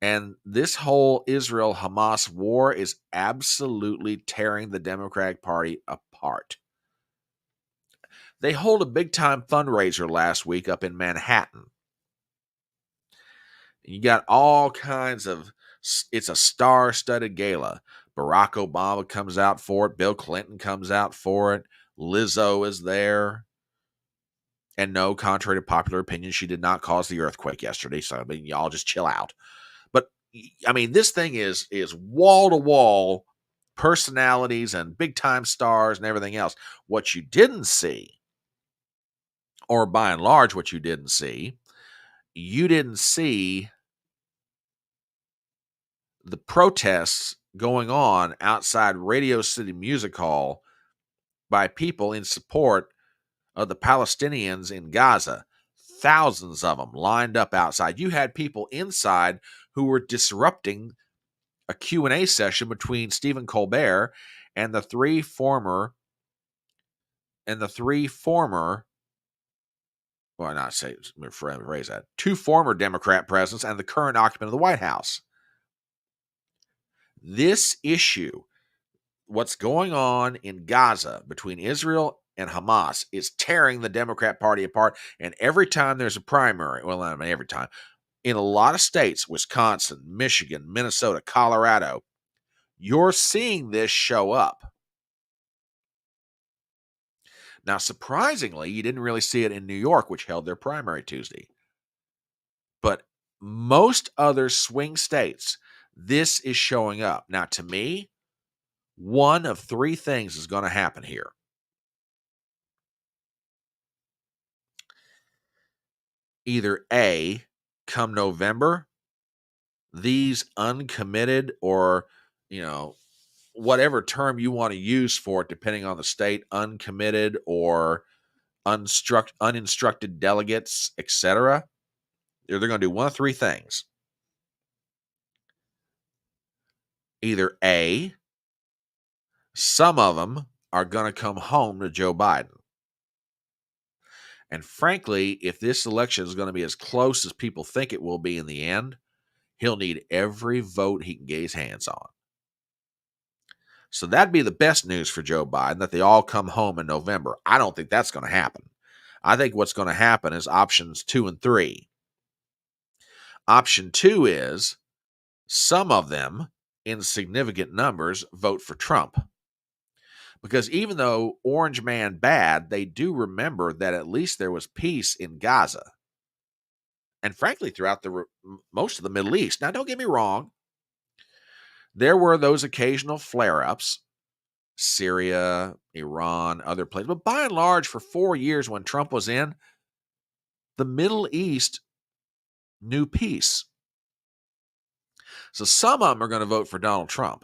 And this whole Israel-Hamas war is absolutely tearing the Democratic Party apart. They hold a big-time fundraiser last week up in Manhattan. You got all kinds of, it's a star-studded gala. Barack Obama comes out for it. Bill Clinton comes out for it. Lizzo is there. And no, contrary to popular opinion, she did not cause the earthquake yesterday. So, I mean, y'all just chill out. But, I mean, this thing is wall-to-wall personalities and big-time stars and everything else. What you didn't see, or by and large what you didn't see the protests going on outside Radio City Music Hall by people in support of the Palestinians in Gaza. Thousands of them lined up outside. You had people inside who were disrupting a Q&A session between Stephen Colbert and the three former, well, not say, rephrase that, two former Democrat presidents and the current occupant of the White House. This issue, what's going on in Gaza between Israel and Hamas, is tearing the Democrat Party apart. And every time there's a primary, well, I mean, every time, in a lot of states, Wisconsin, Michigan, Minnesota, Colorado, you're seeing this show up. Now, surprisingly, you didn't really see it in New York, which held their primary Tuesday. But most other swing states, this is showing up. Now, to me, one of three things is going to happen here. Either A, come November, these uncommitted, or, whatever term you want to use for it, depending on the state, uncommitted or uninstructed delegates, etc., they're going to do one of three things. Either A, some of them are going to come home to Joe Biden. And frankly, if this election is going to be as close as people think it will be in the end, he'll need every vote he can get his hands on. So that'd be the best news for Joe Biden, that they all come home in November. I don't think that's going to happen. I think what's going to happen is options 2 and 3. Option 2 is some of them, in significant numbers, vote for Trump. Because even though Orange Man bad, they do remember that at least there was peace in Gaza. And frankly, throughout most of the Middle East. Now, don't get me wrong. There were those occasional flare-ups. Syria, Iran, other places. But by and large, for 4 years when Trump was in, the Middle East knew peace. So some of them are going to vote for Donald Trump.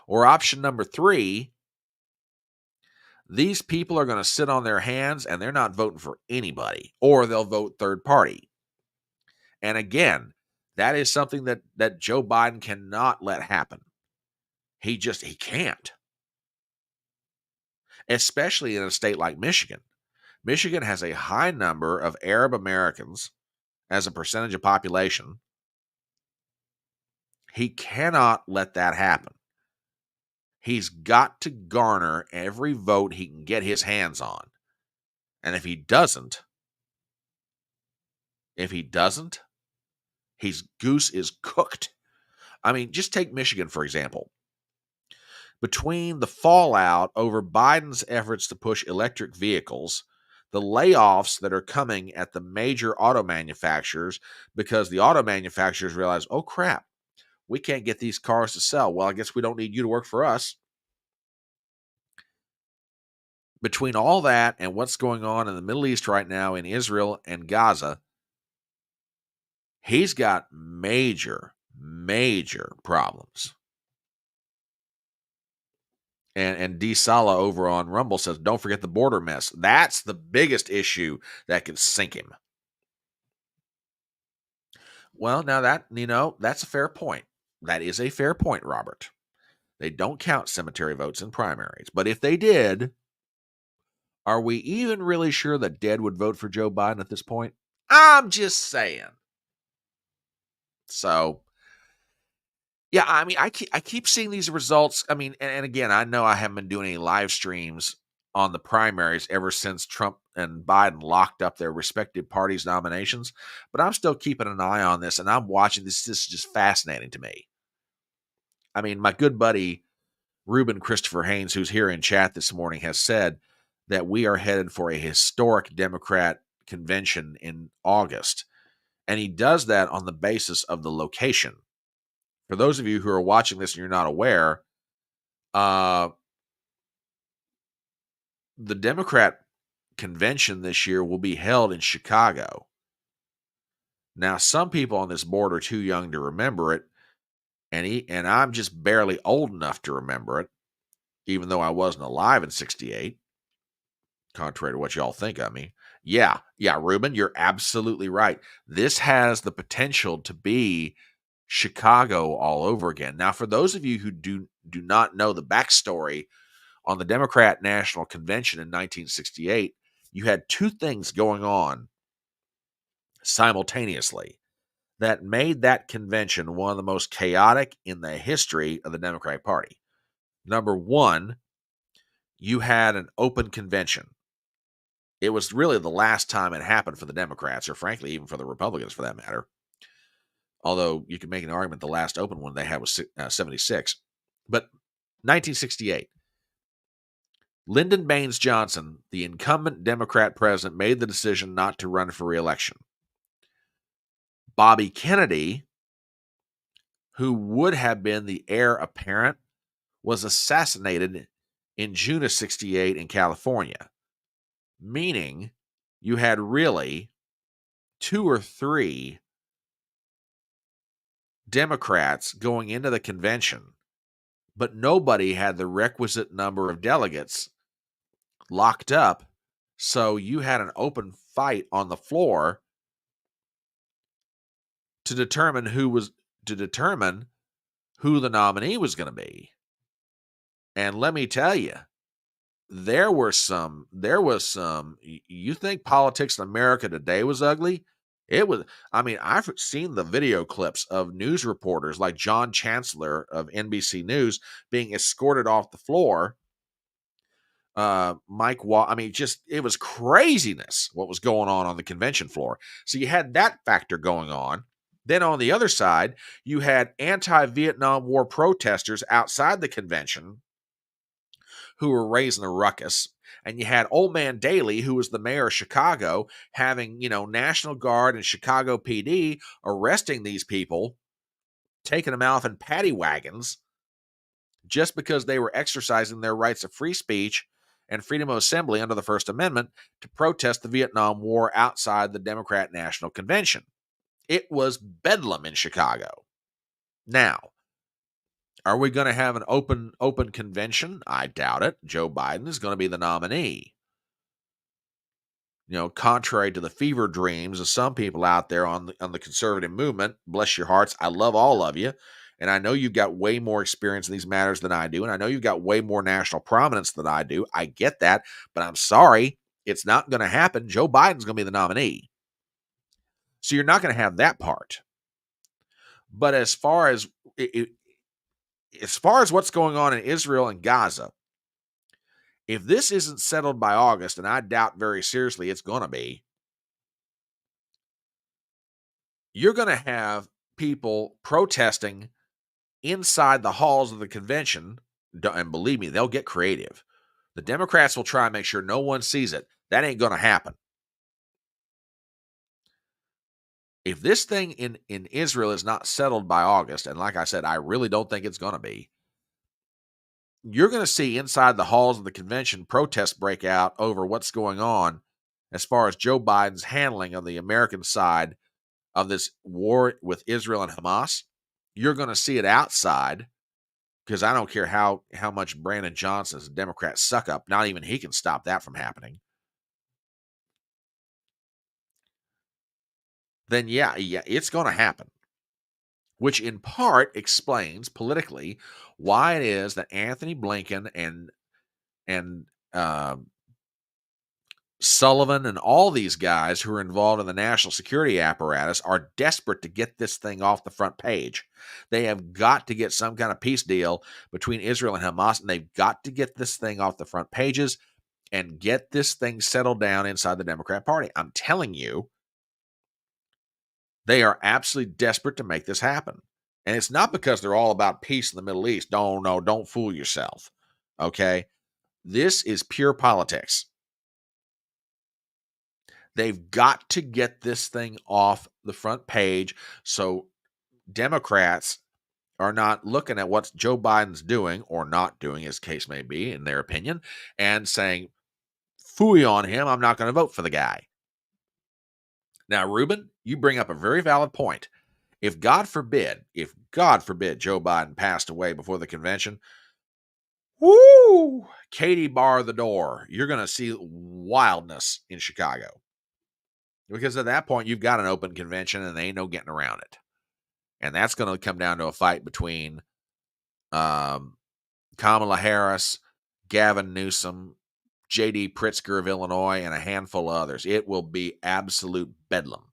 Or option number 3, these people are going to sit on their hands and they're not voting for anybody, or they'll vote third party. And again, that is something that Joe Biden cannot let happen. He can't. Especially in a state like Michigan. Michigan has a high number of Arab Americans as a percentage of population. He cannot let that happen. He's got to garner every vote he can get his hands on. And if he doesn't, his goose is cooked. I mean, just take Michigan, for example. Between the fallout over Biden's efforts to push electric vehicles, the layoffs that are coming at the major auto manufacturers because the auto manufacturers realize, oh crap, we can't get these cars to sell. Well, I guess we don't need you to work for us. Between all that and what's going on in the Middle East right now in Israel and Gaza, he's got major problems. And D. Sala over on Rumble says, don't forget the border mess. That's the biggest issue that could sink him. Well, now that's a fair point. That is a fair point, Robert. They don't count cemetery votes in primaries. But if they did, are we even really sure that Dead would vote for Joe Biden at this point? I'm just saying. So, yeah, I mean, I keep seeing these results. I mean, and again, I know I haven't been doing any live streams on the primaries ever since Trump and Biden locked up their respective parties' nominations, but I'm still keeping an eye on this, and I'm watching this. This is just fascinating to me. I mean, my good buddy Ruben Christopher Haynes, who's here in chat this morning, has said that we are headed for a historic Democrat convention in August, and he does that on the basis of the location. For those of you who are watching this and you're not aware, the Democrat convention this year will be held in Chicago. Now, some people on this board are too young to remember it, and I'm just barely old enough to remember it, even though I wasn't alive in '68, contrary to what y'all think of me. Yeah, Ruben, you're absolutely right. This has the potential to be Chicago all over again. Now, for those of you who do not know the backstory on the Democrat National Convention in 1968, you had two things going on simultaneously that made that convention one of the most chaotic in the history of the Democratic Party. Number one, you had an open convention. It was really the last time it happened for the Democrats, or frankly, even for the Republicans for that matter. Although you can make an argument the last open one they had was 76. But 1968, Lyndon Baines Johnson, the incumbent Democrat president, made the decision not to run for re-election. Bobby Kennedy, who would have been the heir apparent, was assassinated in June of '68 in California, meaning you had really two or three Democrats going into the convention, but nobody had the requisite number of delegates locked up, so you had an open fight on the floor to determine who the nominee was going to be. And let me tell you, there was some, you think politics in America today was ugly? It was, I mean, I've seen the video clips of news reporters like John Chancellor of NBC News being escorted off the floor. It was craziness what was going on the convention floor. So you had that factor going on. Then on the other side, you had anti-Vietnam War protesters outside the convention who were raising a ruckus. And you had Old Man Daley, who was the mayor of Chicago, having, National Guard and Chicago PD arresting these people, taking them out in paddy wagons just because they were exercising their rights of free speech and freedom of assembly under the First Amendment to protest the Vietnam War outside the Democrat National Convention. It was bedlam in Chicago. Now, are we going to have an open convention? I doubt it. Joe Biden is going to be the nominee. Contrary to the fever dreams of some people out there on the conservative movement, bless your hearts, I love all of you. And I know you've got way more experience in these matters than I do. And I know you've got way more national prominence than I do. I get that. But I'm sorry, it's not going to happen. Joe Biden's going to be the nominee. So you're not going to have that part. But as far as what's going on in Israel and Gaza, if this isn't settled by August, and I doubt very seriously it's going to be, you're going to have people protesting inside the halls of the convention, and believe me, they'll get creative. The Democrats will try and make sure no one sees it. That ain't going to happen. If this thing in Israel is not settled by August, and like I said, I really don't think it's going to be, you're going to see inside the halls of the convention protests break out over what's going on as far as Joe Biden's handling of the American side of this war with Israel and Hamas. You're going to see it outside, because I don't care how much Brandon Johnson's Democrat suck up, not even he can stop that from happening. Then yeah, it's going to happen. Which in part explains politically why it is that Anthony Blinken and Sullivan and all these guys who are involved in the national security apparatus are desperate to get this thing off the front page. They have got to get some kind of peace deal between Israel and Hamas, and they've got to get this thing off the front pages and get this thing settled down inside the Democrat Party. I'm telling you, they are absolutely desperate to make this happen. And it's not because they're all about peace in the Middle East. No, don't fool yourself. Okay? This is pure politics. They've got to get this thing off the front page so Democrats are not looking at what Joe Biden's doing or not doing, as case may be, in their opinion, and saying, phooey on him, I'm not going to vote for the guy. Now, Ruben, you bring up a very valid point. If God forbid Joe Biden passed away before the convention, whoo, Katie bar the door. You're going to see wildness in Chicago. Because at that point, you've got an open convention and there ain't no getting around it. And that's going to come down to a fight between Kamala Harris, Gavin Newsom, J.D. Pritzker of Illinois, and a handful of others. It will be absolute bedlam.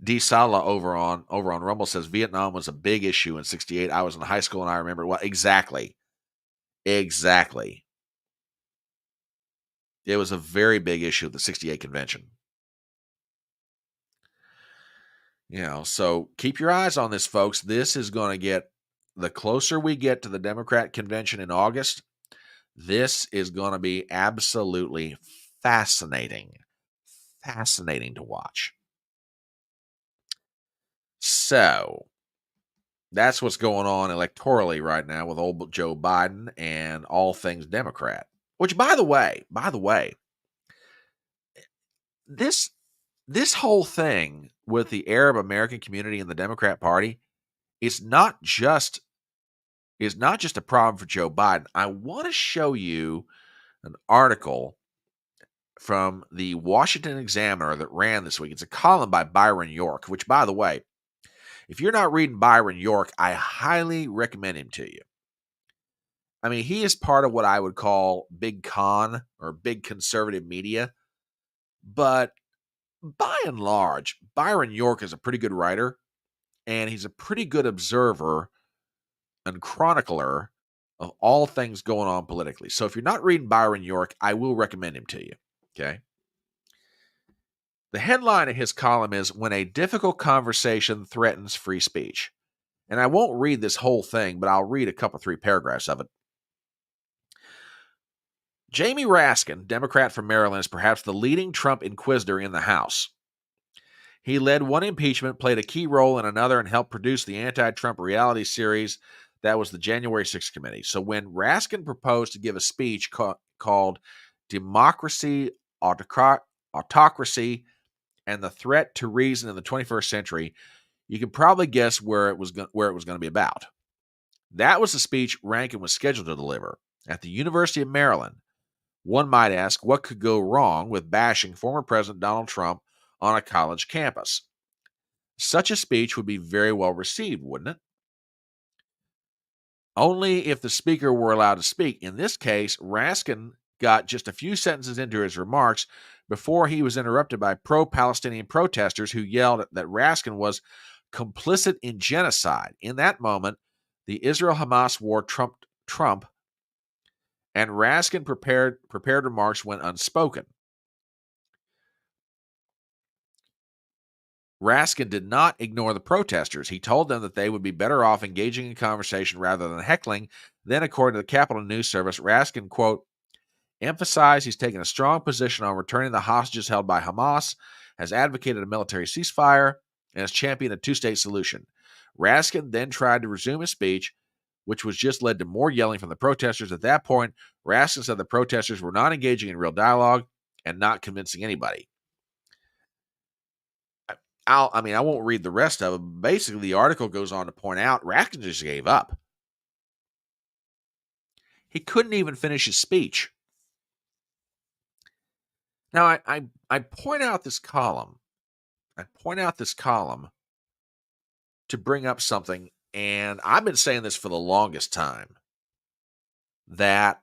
D. Sala over on Rumble says Vietnam was a big issue in '68. I was in high school and I remember. Well, exactly. It was a very big issue at the '68 convention. So keep your eyes on this, folks. This is going to get, the closer we get to the Democrat convention in August, this is going to be absolutely fascinating. Fascinating to watch. So that's what's going on electorally right now with old Joe Biden and all things Democrat. Which, by the way, this whole thing with the Arab American community and the Democrat Party is not just a problem for Joe Biden. I want to show you an article from the Washington Examiner that ran this week. It's a column by Byron York, which, by the way, if you're not reading Byron York, I highly recommend him to you. I mean, he is part of what I would call big con or big conservative media. But by and large, Byron York is a pretty good writer, and he's a pretty good observer and chronicler of all things going on politically. So if you're not reading Byron York, I will recommend him to you. Okay. The headline of his column is "When a Difficult Conversation Threatens Free Speech." And I won't read this whole thing, but I'll read a couple, 3 paragraphs of it. Jamie Raskin, Democrat from Maryland, is perhaps the leading Trump inquisitor in the House. He led one impeachment, played a key role in another, and helped produce the anti-Trump reality series that was the January 6th committee. So when Raskin proposed to give a speech called Democracy, Autocracy, and the Threat to Reason in the 21st Century, you can probably guess where it was going to be about. That was the speech Rankin was scheduled to deliver at the University of Maryland. One might ask, what could go wrong with bashing former President Donald Trump on a college campus? Such a speech would be very well received, wouldn't it? Only if the speaker were allowed to speak. In this case, Raskin got just a few sentences into his remarks before he was interrupted by pro-Palestinian protesters who yelled that Raskin was complicit in genocide. In that moment, the Israel-Hamas war trumped Trump, and Raskin prepared remarks went unspoken. Raskin did not ignore the protesters. He told them that they would be better off engaging in conversation rather than heckling. Then, according to the Capitol News Service, Raskin, quote, emphasized he's taken a strong position on returning the hostages held by Hamas, has advocated a military ceasefire, and has championed a two-state solution. Raskin then tried to resume his speech, which was just led to more yelling from the protesters. At that point, Raskin said the protesters were not engaging in real dialogue and not convincing anybody. I won't read the rest of it. But basically, the article goes on to point out Raskin just gave up. He couldn't even finish his speech. Now, I point out this column. To bring up something, and I've been saying this for the longest time, that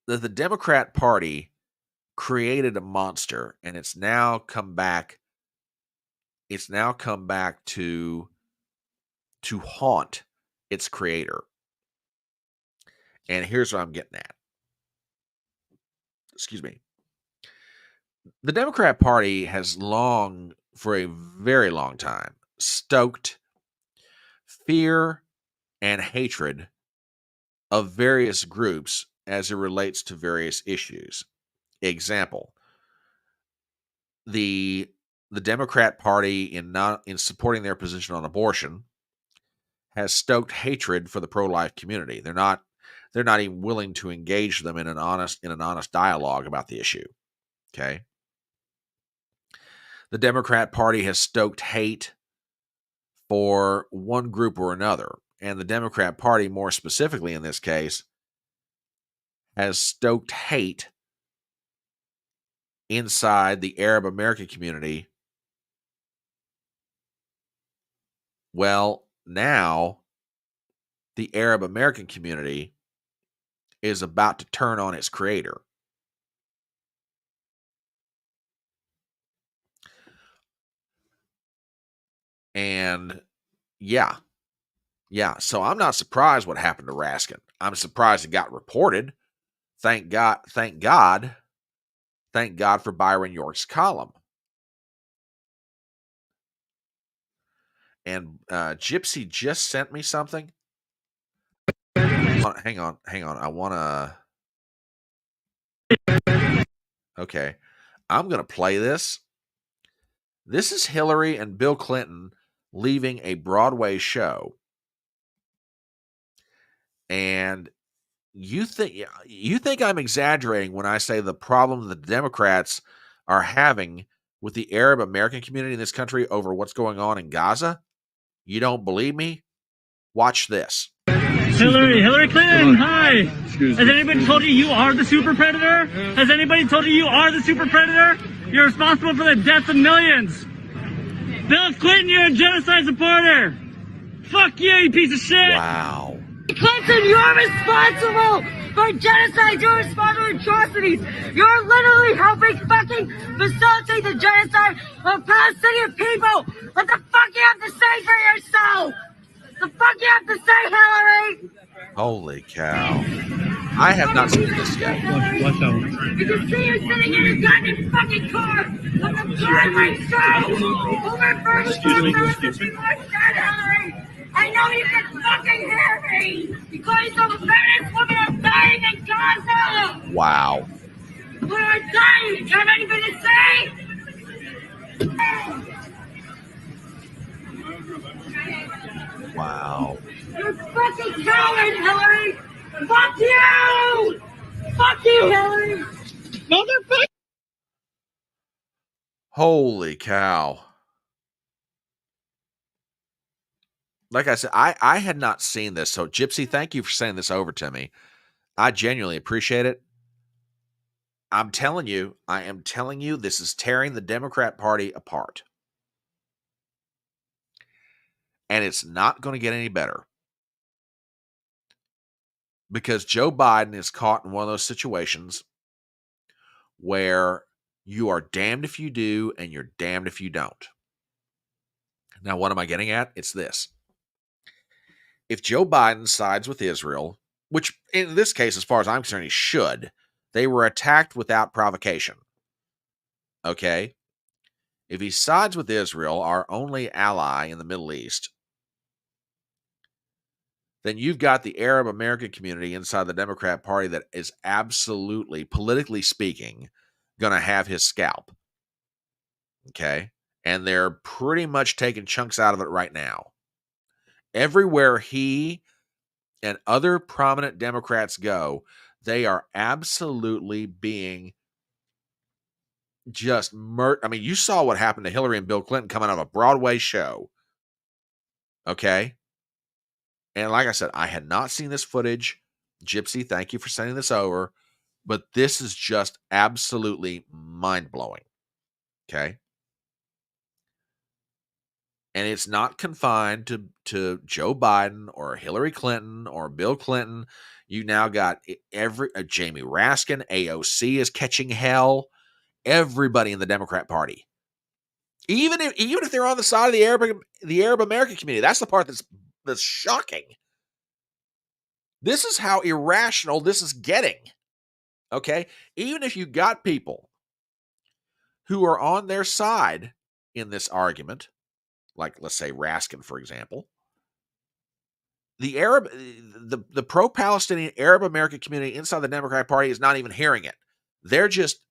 the Democrat Party created a monster, and it's now come back. It's now come back to haunt its creator. And here's what I'm getting at. Excuse me. The Democrat Party has long, for a very long time, stoked fear and hatred of various groups as it relates to various issues. Example, the Democrat Party in supporting their position on abortion has stoked hatred for the pro-life community. They're not even willing to engage them in an honest dialogue about the issue. Okay? The Democrat Party has stoked hate for one group or another. And the Democrat Party, more specifically in this case, has stoked hate inside the Arab American community. Well, now the Arab American community is about to turn on its creator. And yeah. So I'm not surprised what happened to Raskin. I'm surprised it got reported. Thank God for Byron York's column. And Gypsy just sent me something. Hang on. I want to... Okay. I'm going to play this. This is Hillary and Bill Clinton leaving a Broadway show. And you think I'm exaggerating when I say the problem the Democrats are having with the Arab American community in this country over what's going on in Gaza? You don't believe me? Watch this. Hillary Clinton, hi. Has anybody told you are the super predator? Has anybody told you are the super predator? You're responsible for the deaths of millions. Bill Clinton, you're a genocide supporter. Fuck you piece of shit. Wow. Clinton, you're responsible for genocide. You're responsible for atrocities. You're literally helping fucking facilitate the genocide of Palestinian people. What the fuck you have to say for yourself? The fuck you have to say, Hillary? Holy cow. I have not seen this yet. What's up? You can see you sitting in a goddamn fucking car on the Broadway show. Over 34,000 people are dead, Hillary. I know you can fucking hear me. Because some feminist women are dying in Gaza. Wow. Women are dying. Do you have anything to say? Wow. You're fucking coward, Hillary! Fuck you! Fuck you, Hillary! Motherfucker! Holy cow. Like I said, I had not seen this. So, Gypsy, thank you for sending this over to me. I genuinely appreciate it. I am telling you, this is tearing the Democrat Party apart. And it's not going to get any better. Because Joe Biden is caught in one of those situations where you are damned if you do and you're damned if you don't. Now, what am I getting at? It's this. If Joe Biden sides with Israel, which in this case, as far as I'm concerned, he should, they were attacked without provocation. Okay? If he sides with Israel, our only ally in the Middle East, then you've got the Arab American community inside the Democrat Party that is absolutely, politically speaking, going to have his scalp. Okay? And they're pretty much taking chunks out of it right now. Everywhere he and other prominent Democrats go, they are absolutely being just I mean, you saw what happened to Hillary and Bill Clinton coming out of a Broadway show. Okay? And like I said, I had not seen this footage. Gypsy, thank you for sending this over. But this is just absolutely mind-blowing. Okay? And it's not confined to Joe Biden or Hillary Clinton or Bill Clinton. You now got Jamie Raskin, AOC is catching hell. Everybody in the Democrat Party. Even if they're on the side of the Arab American community, that's the part that's shocking. This is how irrational this is getting. Okay? Even if you got people who are on their side in this argument, like let's say Raskin, for example, the pro-Palestinian Arab American community inside the Democratic Party is not even hearing it. They're just,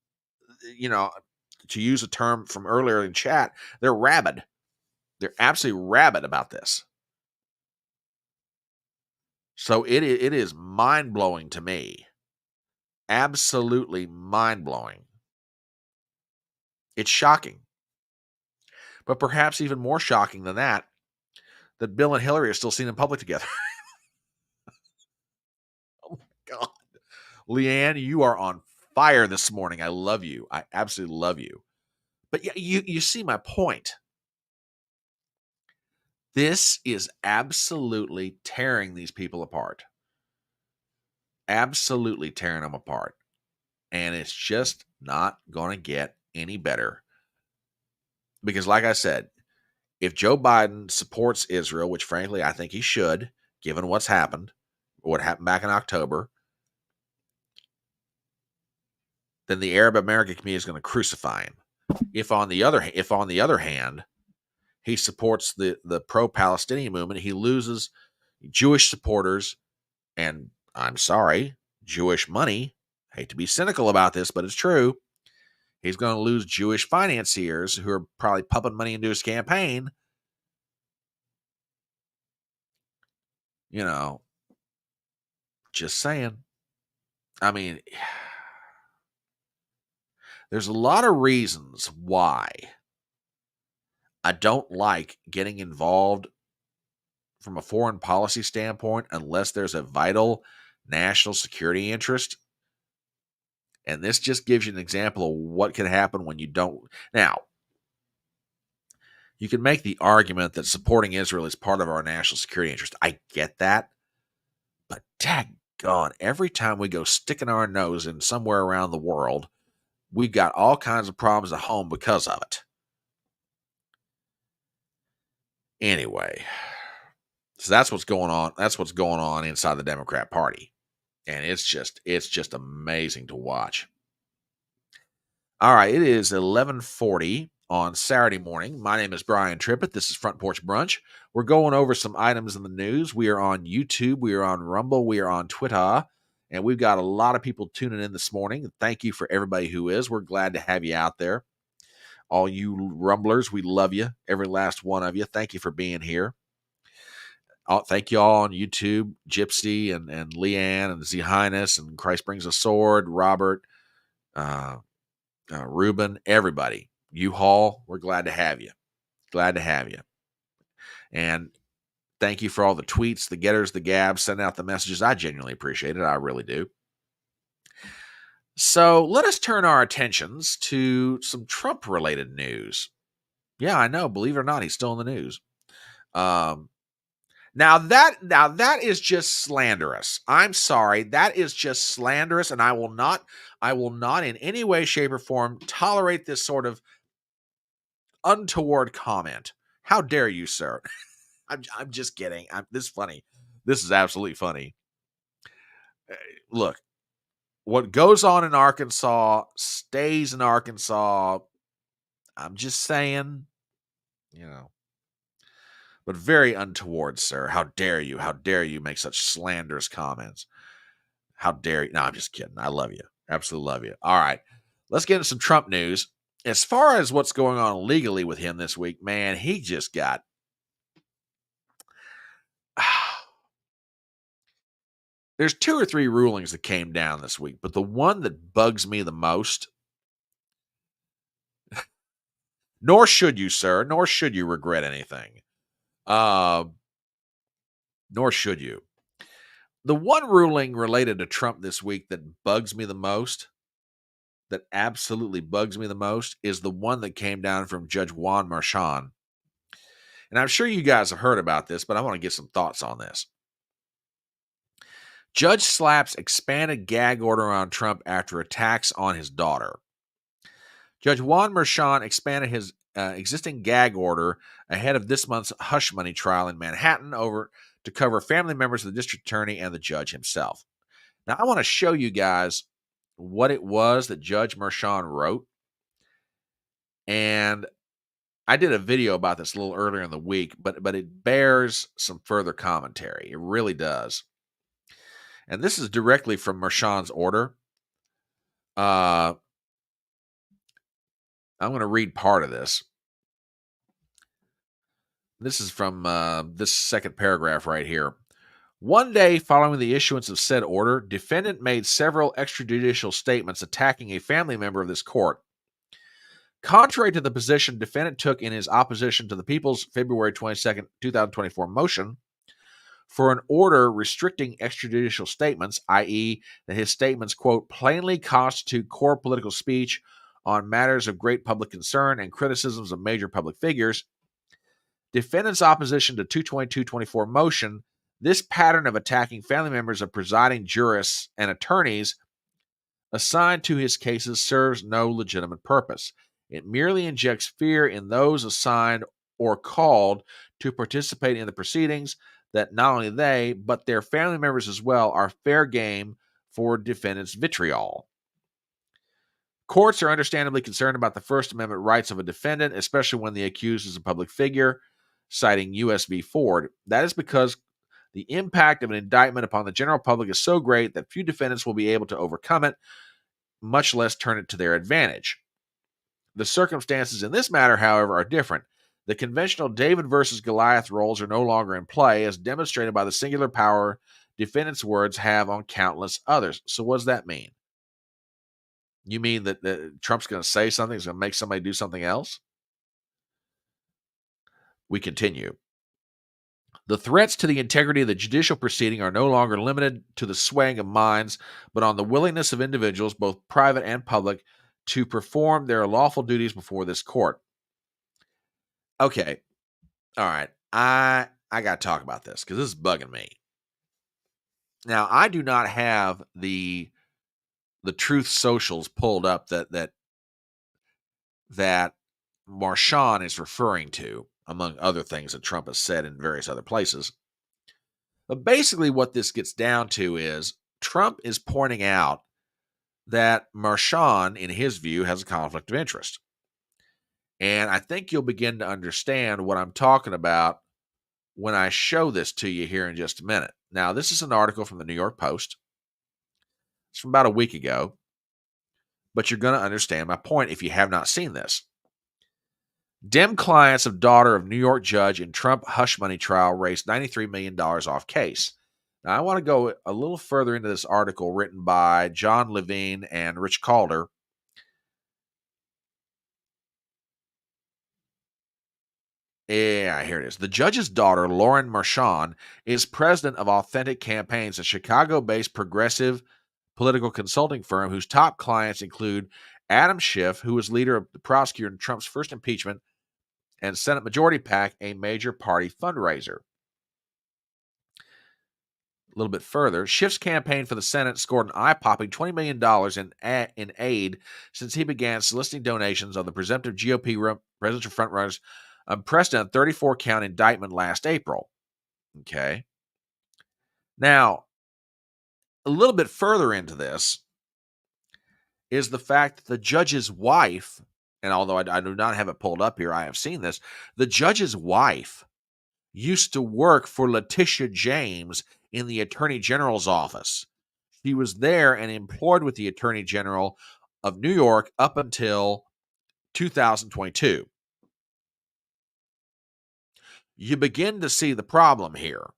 to use a term from earlier in chat, they're rabid. They're absolutely rabid about this. So it is mind-blowing to me. Absolutely mind-blowing. It's shocking. But perhaps even more shocking than that Bill and Hillary are still seen in public together. Oh my God. Leanne, you are on fire this morning. I love you. I absolutely love you. But yeah, you see my point. This is absolutely tearing these people apart. Absolutely tearing them apart. And it's just not going to get any better. Because like I said, if Joe Biden supports Israel, which frankly I think he should, given what happened back in October, then the Arab American community is going to crucify him. If on the other hand, he supports the pro-Palestinian movement, he loses Jewish supporters and, I'm sorry, Jewish money. I hate to be cynical about this, but it's true. He's going to lose Jewish financiers who are probably pumping money into his campaign. Just saying. I mean, there's a lot of reasons why I don't like getting involved from a foreign policy standpoint unless there's a vital national security interest. And this just gives you an example of what can happen when you don't. Now, you can make the argument that supporting Israel is part of our national security interest. I get that. But daggone, every time we go sticking our nose in somewhere around the world, we've got all kinds of problems at home because of it. Anyway, so that's what's going on. That's what's going on inside the Democrat Party. And it's just amazing to watch. All right, it is 11:40 on Saturday morning. My name is Brian Trippett. This is Front Porch Brunch. We're going over some items in the news. We are on YouTube. We are on Rumble. We are on Twitter. And we've got a lot of people tuning in this morning. Thank you for everybody who is. We're glad to have you out there. All you Rumblers, we love you. Every last one of you. Thank you for being here. Thank you all on YouTube, Gypsy and Leanne and Z Highness and Christ Brings a Sword, Robert, Ruben, everybody. U-Haul, we're glad to have you. Glad to have you. And thank you for all the tweets, the getters, the gabs, sending out the messages. I genuinely appreciate it. I really do. So let us turn our attentions to some Trump-related news. Yeah, I know. Believe it or not, he's still in the news. Now that is just slanderous. I'm sorry. That is just slanderous, and I will not in any way, shape, or form tolerate this sort of untoward comment. How dare you, sir? I'm just kidding. This is funny. This is absolutely funny. Look, what goes on in Arkansas stays in Arkansas. I'm just saying, But very untoward, sir. How dare you? How dare you make such slanderous comments? How dare you? No, I'm just kidding. I love you. Absolutely love you. All right. Let's get into some Trump news. As far as what's going on legally with him this week, man, he just got... There's 2 or 3 rulings that came down this week, but the one that bugs me the most, nor should you, sir, nor should you regret anything. Nor should you. The one ruling related to Trump this week that bugs me the most, that absolutely bugs me the most, is the one that came down from Judge Juan Merchan. And I'm sure you guys have heard about this, but I want to get some thoughts on this. Judge slaps expanded gag order on Trump after attacks on his daughter. Judge Juan Merchan expanded his existing gag order ahead of this month's hush money trial in Manhattan to cover family members of the district attorney and the judge himself. Now, I want to show you guys what it was that Judge Merchan wrote. And I did a video about this a little earlier in the week, but it bears some further commentary. It really does. And this is directly from Merchan's order. I'm going to read part of this. This is from this second paragraph right here. One day following the issuance of said order, defendant made several extrajudicial statements attacking a family member of this court. Contrary to the position defendant took in his opposition to the People's February 22, 2024 motion for an order restricting extrajudicial statements, i.e., that his statements, quote, plainly constitute core political speech on matters of great public concern and criticisms of major public figures, defendant's opposition to 222-24 motion, this pattern of attacking family members of presiding jurists and attorneys assigned to his cases serves no legitimate purpose. It merely injects fear in those assigned or called to participate in the proceedings that not only they, but their family members as well, are fair game for defendant's vitriol. Courts are understandably concerned about the First Amendment rights of a defendant, especially when the accused is a public figure, citing U.S. v. Ford. That is because the impact of an indictment upon the general public is so great that few defendants will be able to overcome it, much less turn it to their advantage. The circumstances in this matter, however, are different. The conventional David versus Goliath roles are no longer in play, as demonstrated by the singular power defendants' words have on countless others. So what does that mean? You mean that Trump's going to say something that's going to make somebody do something else? We continue. The threats to the integrity of the judicial proceeding are no longer limited to the swaying of minds, but on the willingness of individuals, both private and public, to perform their lawful duties before this court. Okay. All right. I got to talk about this because this is bugging me. Now, I do not have the Truth Socials pulled up that Merchan is referring to, among other things that Trump has said in various other places. But basically what this gets down to is Trump is pointing out that Merchan, in his view, has a conflict of interest. And I think you'll begin to understand what I'm talking about when I show this to you here in just a minute. Now, this is an article from the New York Post. It's from about a week ago. But you're going to understand my point if you have not seen this. Dem clients of daughter of New York judge in Trump hush money trial raised $93 million off case. Now, I want to go a little further into this article written by John Levine and Rich Calder. Yeah, here it is. The judge's daughter, Lauren Merchan, is president of Authentic Campaigns, a Chicago-based progressive political consulting firm whose top clients include Adam Schiff, who was leader of the prosecutor in Trump's first impeachment, and Senate Majority PAC, a major party fundraiser. A little bit further, Schiff's campaign for the Senate scored an eye-popping $20 million in aid since he began soliciting donations on the presumptive GOP presidential frontrunner's unprecedented 34-count indictment last April. Okay. Now, a little bit further into this is the fact that the judge's wife and although I do not have it pulled up here, I have seen this. The judge's wife used to work for Letitia James in the Attorney General's office. She was there and employed with the Attorney General of New York up until 2022. You begin to see the problem here.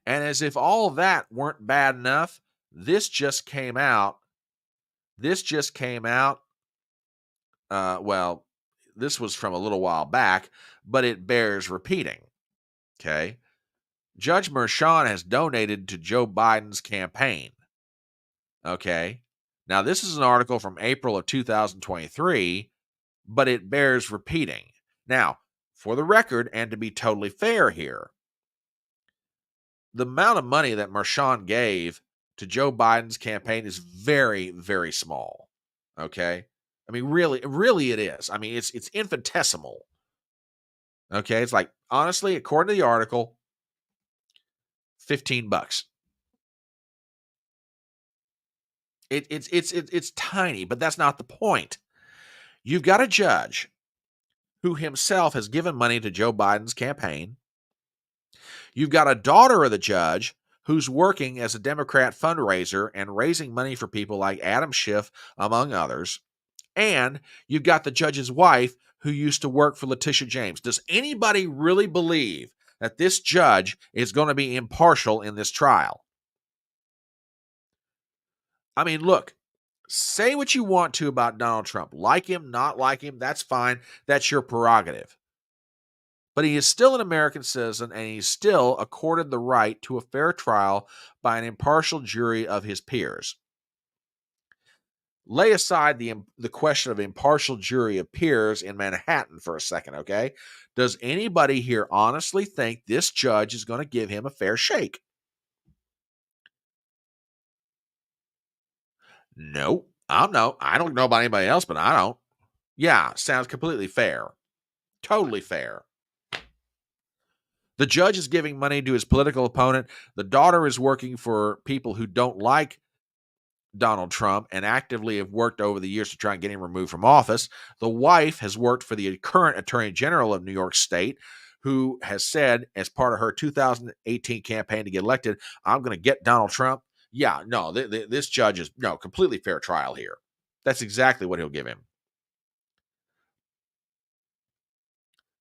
And as if all that weren't bad enough, this just came out. Well, this was from a little while back, but it bears repeating. Okay. Judge Merchan has donated to Joe Biden's campaign. Okay. Now, this is an article from April of 2023, but it bears repeating. Now, for the record, and to be totally fair here, the amount of money that Merchan gave to Joe Biden's campaign is very, very small. Okay. I mean, really it is. I mean, it's infinitesimal. Okay. It's like, honestly, according to the article, $15. It's tiny, but that's not the point. You've got a judge who himself has given money to Joe Biden's campaign. You've got a daughter of the judge who's working as a Democrat fundraiser and raising money for people like Adam Schiff, among others. And you've got the judge's wife who used to work for Letitia James. Does anybody really believe that this judge is going to be impartial in this trial? I mean, look, say what you want to about Donald Trump. Like him, not like him, that's fine. That's your prerogative. But he is still an American citizen, and he's still accorded the right to a fair trial by an impartial jury of his peers. Lay aside the question of impartial jury of peers in Manhattan for a second, okay? Does anybody here honestly think this judge is going to give him a fair shake? No, I don't know about anybody else, but I don't. Yeah, sounds completely fair. Totally fair. The judge is giving money to his political opponent. The daughter is working for people who don't like Donald Trump and actively have worked over the years to try and get him removed from office. The wife has worked for the current Attorney General of New York State, who has said, as part of her 2018 campaign to get elected, I'm going to get Donald Trump. Yeah, no, this judge is completely fair trial here. That's exactly what he'll give him.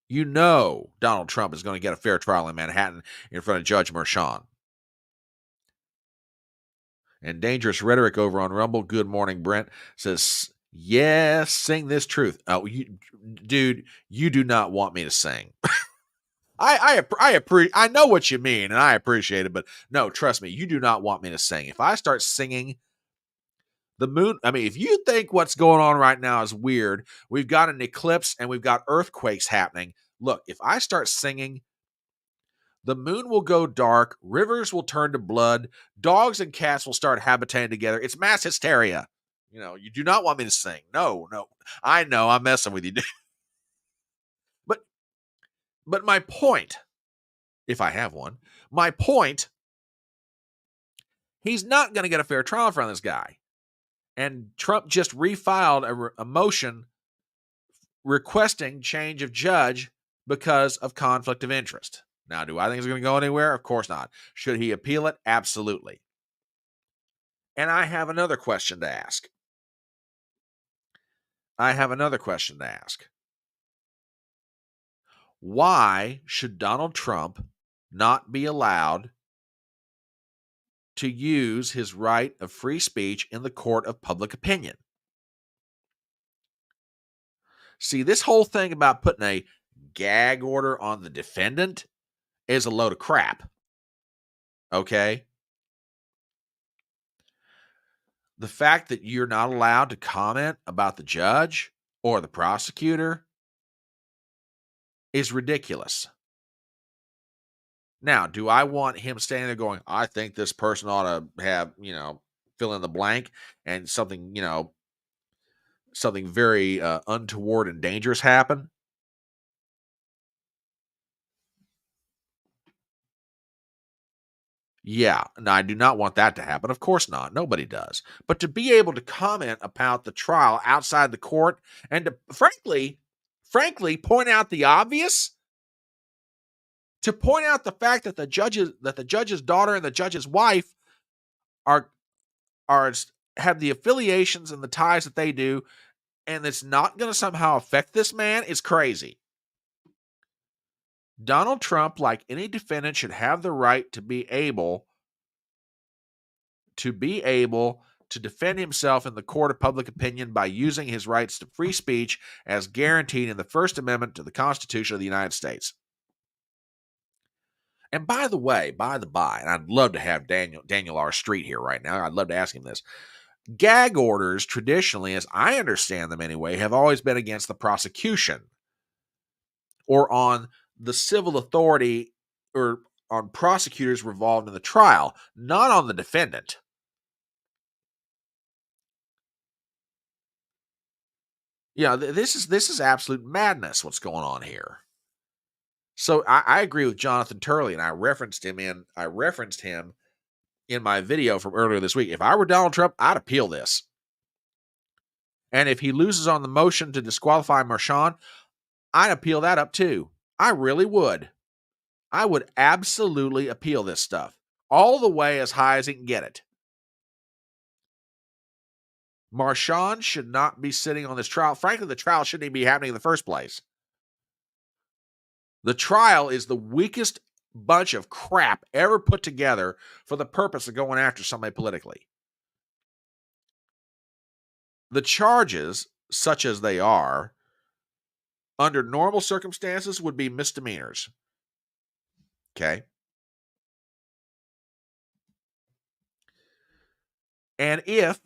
You know Donald Trump is going to get a fair trial in Manhattan in front of Judge Merchan. And Dangerous Rhetoric over on Rumble, good morning, Brent, says, yes, sing this truth. Oh, dude, you do not want me to sing. I know what you mean, and I appreciate it, but no, trust me, you do not want me to sing. If I start singing the moon, I mean, if you think what's going on right now is weird, we've got an eclipse and we've got earthquakes happening. Look, if I start singing, the moon will go dark, rivers will turn to blood, dogs and cats will start habitating together. It's mass hysteria. You do not want me to sing. No. I know, I'm messing with you. But my point, if I have one, he's not going to get a fair trial in front of this guy. And Trump just refiled a motion requesting change of judge because of conflict of interest. Now, do I think it's going to go anywhere? Of course not. Should he appeal it? Absolutely. And I have another question to ask. Why should Donald Trump not be allowed to use his right of free speech in the court of public opinion? See, this whole thing about putting a gag order on the defendant is a load of crap. Okay? The fact that you're not allowed to comment about the judge or the prosecutor is ridiculous. Now, do I want him standing there going, I think this person ought to have, fill in the blank and something very untoward and dangerous happen? Yeah, and I do not want that to happen. Of course not. Nobody does. But to be able to comment about the trial outside the court and to frankly point out the obvious, to point out the fact that the judge's daughter and the judge's wife are have the affiliations and the ties that they do, and it's not going to somehow affect this man is crazy. Donald Trump, like any defendant, should have the right to be able to defend himself in the court of public opinion by using his rights to free speech as guaranteed in the First Amendment to the Constitution of the United States. And by the way, and I'd love to have Daniel R. Street here right now. I'd love to ask him this. Gag orders, traditionally, as I understand them anyway, have always been against the prosecution or on the civil authority or on prosecutors involved in the trial, not on the defendant. Yeah, this is absolute madness what's going on here. So I agree with Jonathan Turley, and I referenced him in my video from earlier this week. If I were Donald Trump, I'd appeal this. And if he loses on the motion to disqualify Marchand, I'd appeal that up too. I really would. I would absolutely appeal this stuff all the way as high as he can get it. Marchand should not be sitting on this trial. Frankly, the trial shouldn't even be happening in the first place. The trial is the weakest bunch of crap ever put together for the purpose of going after somebody politically. The charges, such as they are, under normal circumstances would be misdemeanors. Okay? And if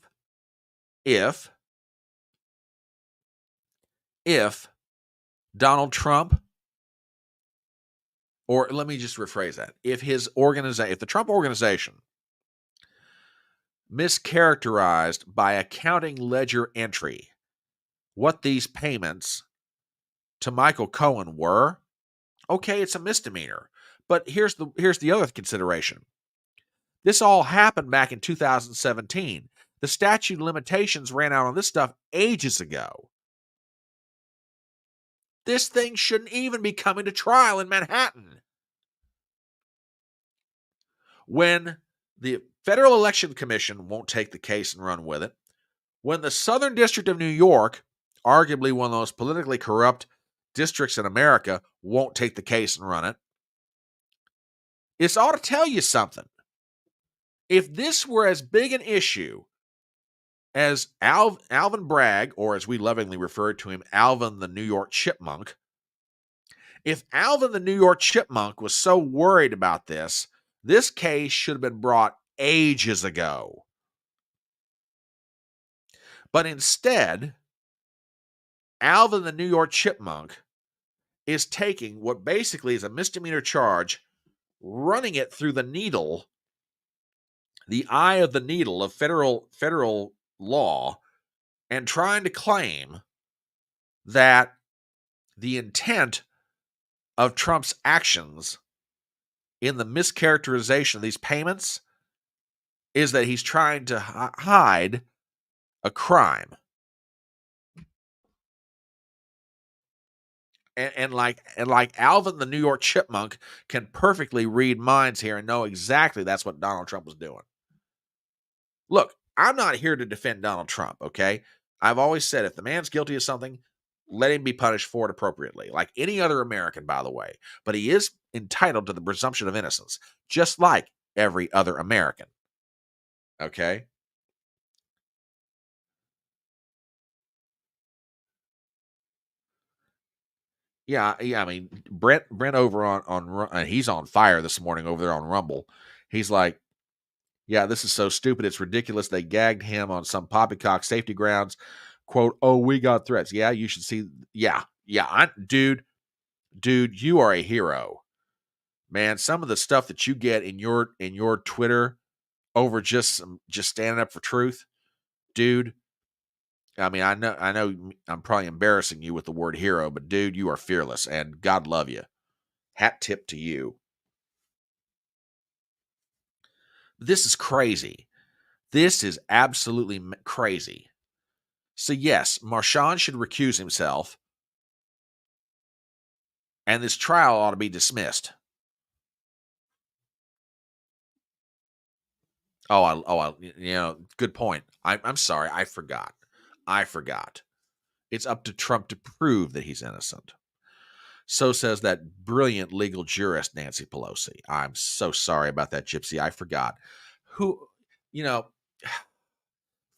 Donald Trump, or let me just rephrase that, if the Trump organization mischaracterized by accounting ledger entry what these payments to Michael Cohen were, okay, it's a misdemeanor. But here's the other consideration. This all happened back in 2017. The statute of limitations ran out on this stuff ages ago. This thing shouldn't even be coming to trial in Manhattan. When the Federal Election Commission won't take the case and run with it, when the Southern District of New York, arguably one of the most politically corrupt districts in America, won't take the case and run it, this ought to tell you something. If this were as big an issue as Alvin Bragg, or as we lovingly refer to him, Alvin the New York Chipmunk, if Alvin the New York Chipmunk was so worried about this case should have been brought ages ago. But instead, Alvin the New York Chipmunk is taking what basically is a misdemeanor charge, running it through the needle, the eye of the needle of federal law, and trying to claim that the intent of Trump's actions in the mischaracterization of these payments is that he's trying to hide a crime. And like Alvin the New York Chipmunk can perfectly read minds here and know exactly that's what Donald Trump was doing. Look, I'm not here to defend Donald Trump, okay? I've always said if the man's guilty of something, let him be punished for it appropriately, like any other American, by the way. But he is entitled to the presumption of innocence, just like every other American. Okay? Yeah. I mean, Brent over on he's on fire this morning over there on Rumble. He's like, yeah, this is so stupid. It's ridiculous. They gagged him on some poppycock safety grounds. Quote, oh, we got threats. Yeah, you should see. Yeah. Dude, you are a hero. Man, some of the stuff that you get in your Twitter over just standing up for truth, dude. I mean, I know I'm probably embarrassing you with the word hero, but dude, you are fearless and God love you. Hat tip to you. This is crazy. This is absolutely crazy. So yes, Marchand should recuse himself, and this trial ought to be dismissed. Good point. I'm sorry, I forgot. It's up to Trump to prove that he's innocent. So says that brilliant legal jurist, Nancy Pelosi. I'm so sorry about that, Gypsy. I forgot.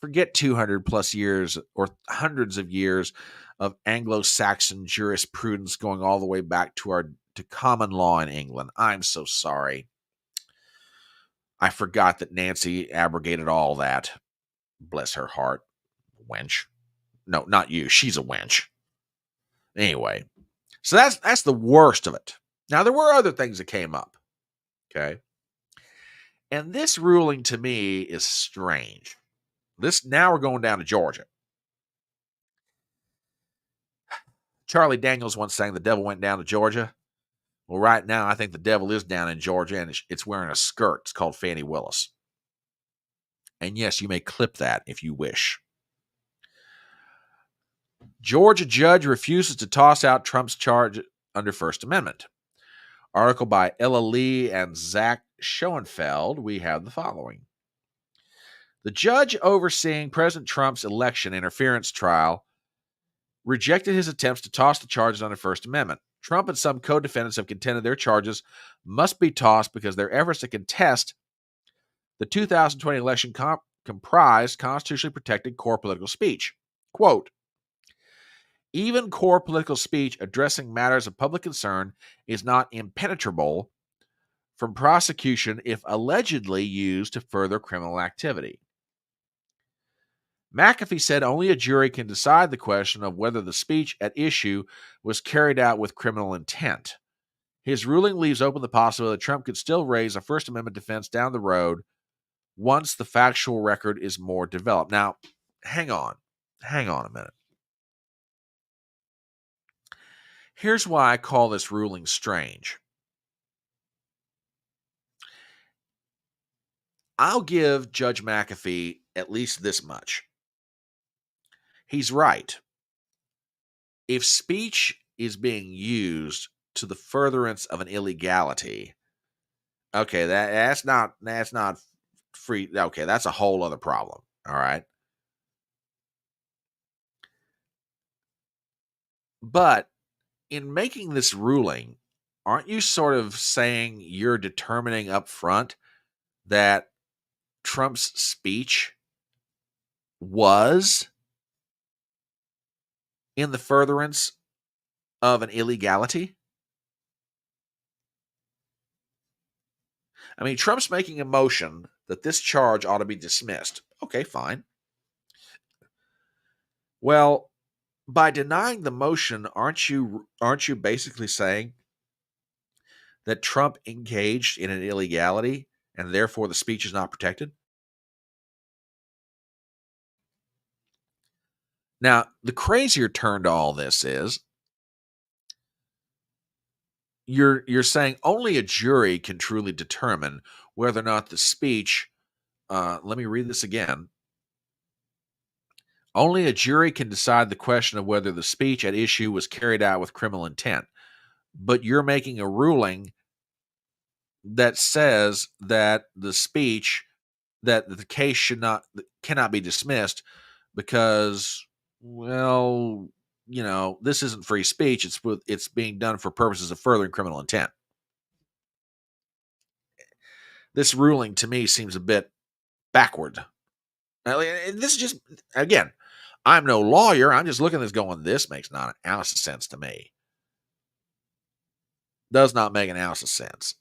Forget 200 plus years or hundreds of years of Anglo-Saxon jurisprudence going all the way back to common law in England. I'm so sorry. I forgot that Nancy abrogated all that. Bless her heart. Wench. No, not you. She's a wench. Anyway, so that's the worst of it. Now, there were other things that came up. Okay. And this ruling to me is strange. Now we're going down to Georgia. Charlie Daniels once sang the devil went down to Georgia. Well, right now, I think the devil is down in Georgia, and it's wearing a skirt. It's called Fannie Willis. And yes, you may clip that if you wish. Georgia judge refuses to toss out Trump's charge under First Amendment. Article by Ella Lee and Zach Schoenfeld. We have the following. The judge overseeing President Trump's election interference trial rejected his attempts to toss the charges under First Amendment. Trump and some co-defendants have contended their charges must be tossed because their efforts to contest the 2020 election comprised constitutionally protected core political speech. Quote, even core political speech addressing matters of public concern is not impenetrable from prosecution if allegedly used to further criminal activity. McAfee said only a jury can decide the question of whether the speech at issue was carried out with criminal intent. His ruling leaves open the possibility that Trump could still raise a First Amendment defense down the road once the factual record is more developed. Now, hang on a minute. Here's why I call this ruling strange. I'll give Judge McAfee at least this much. He's right. If speech is being used to the furtherance of an illegality, okay, that's not free. Okay, that's a whole other problem. All right. But in making this ruling, aren't you sort of saying you're determining up front that Trump's speech was in the furtherance of an illegality? I mean, Trump's making a motion that this charge ought to be dismissed. Okay, fine. Well, by denying the motion, aren't you basically saying that Trump engaged in an illegality and therefore the speech is not protected? Now, the crazier turn to all this is you're saying only a jury can truly determine whether or not the speech, let me read this again. Only a jury can decide the question of whether the speech at issue was carried out with criminal intent. But you're making a ruling that says that the speech, that the case cannot be dismissed because, well, this isn't free speech. It's being done for purposes of furthering criminal intent. This ruling to me seems a bit backward. This is just, again, I'm no lawyer. I'm just looking at this going, this makes not an ounce of sense to me. Does not make an ounce of sense.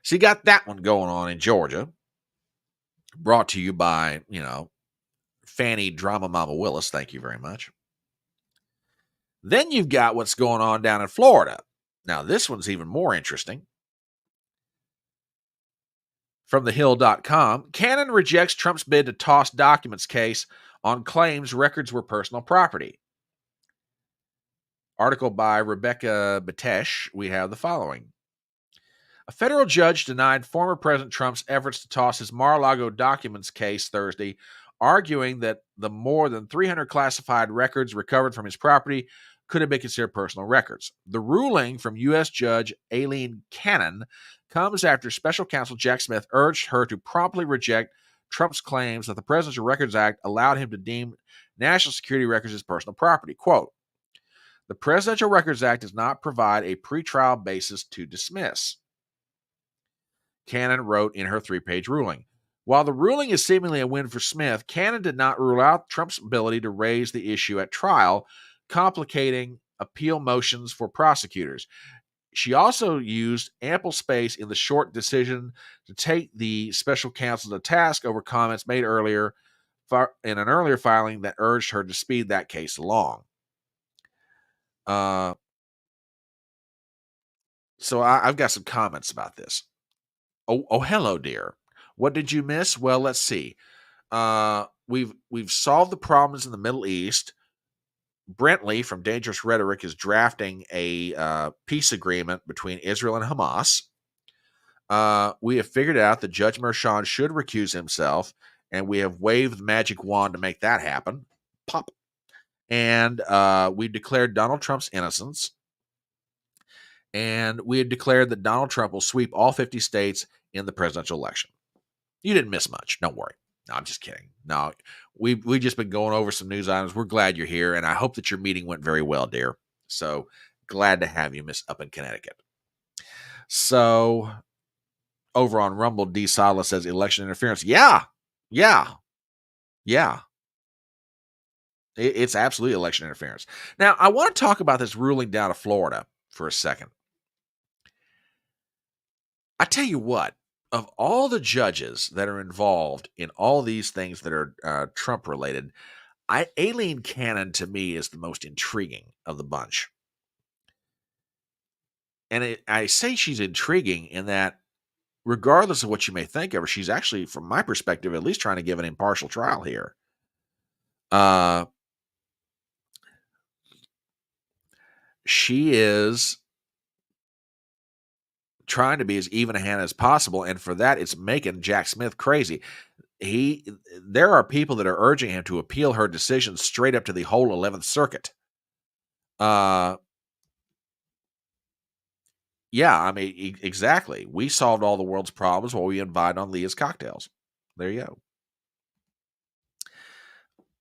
So you got that one going on in Georgia. Brought to you by, Fanny Drama Mama Willis. Thank you very much. Then you've got what's going on down in Florida. Now, this one's even more interesting. From thehill.com, Cannon rejects Trump's bid to toss documents case on claims records were personal property. Article by Rebecca Batesh. We have the following. A federal judge denied former President Trump's efforts to toss his Mar-a-Lago documents case Thursday, arguing that the more than 300 classified records recovered from his property could have been considered personal records. The ruling from U.S. Judge Aileen Cannon comes after special counsel Jack Smith urged her to promptly reject Trump's claims that the Presidential Records Act allowed him to deem national security records as personal property. Quote, "The Presidential Records Act does not provide a pretrial basis to dismiss," Cannon wrote in her 3-page ruling. While the ruling is seemingly a win for Smith, Cannon did not rule out Trump's ability to raise the issue at trial, complicating appeal motions for prosecutors. She also used ample space in the short decision to take the special counsel to task over comments made earlier in an earlier filing that urged her to speed that case along. So I've got some comments about this. Oh, hello, dear. What did you miss? Well, let's see. We've solved the problems in the Middle East. Brentley from Dangerous Rhetoric is drafting a peace agreement between Israel and Hamas. We have figured out that Judge Merchan should recuse himself, and we have waved the magic wand to make that happen. Pop. And we declared Donald Trump's innocence. And we had declared that Donald Trump will sweep all 50 states in the presidential election. You didn't miss much. Don't worry. No, I'm just kidding. No, we've just been going over some news items. We're glad you're here, and I hope that your meeting went very well, dear. So glad to have you, Miss, up in Connecticut. So over on Rumble, D. Sala says election interference. Yeah. It's absolutely election interference. Now, I want to talk about this ruling down to Florida for a second. I tell you what, of all the judges that are involved in all these things that are Trump-related, Aileen Cannon, to me, is the most intriguing of the bunch. And I say she's intriguing in that, regardless of what you may think of her, she's actually, from my perspective, at least trying to give an impartial trial here. She is trying to be as even a hand as possible, and for that, it's making Jack Smith crazy. There are people that are urging him to appeal her decision straight up to the whole 11th Circuit. Yeah, I mean, exactly. We solved all the world's problems while we invited on Leah's cocktails. There you go.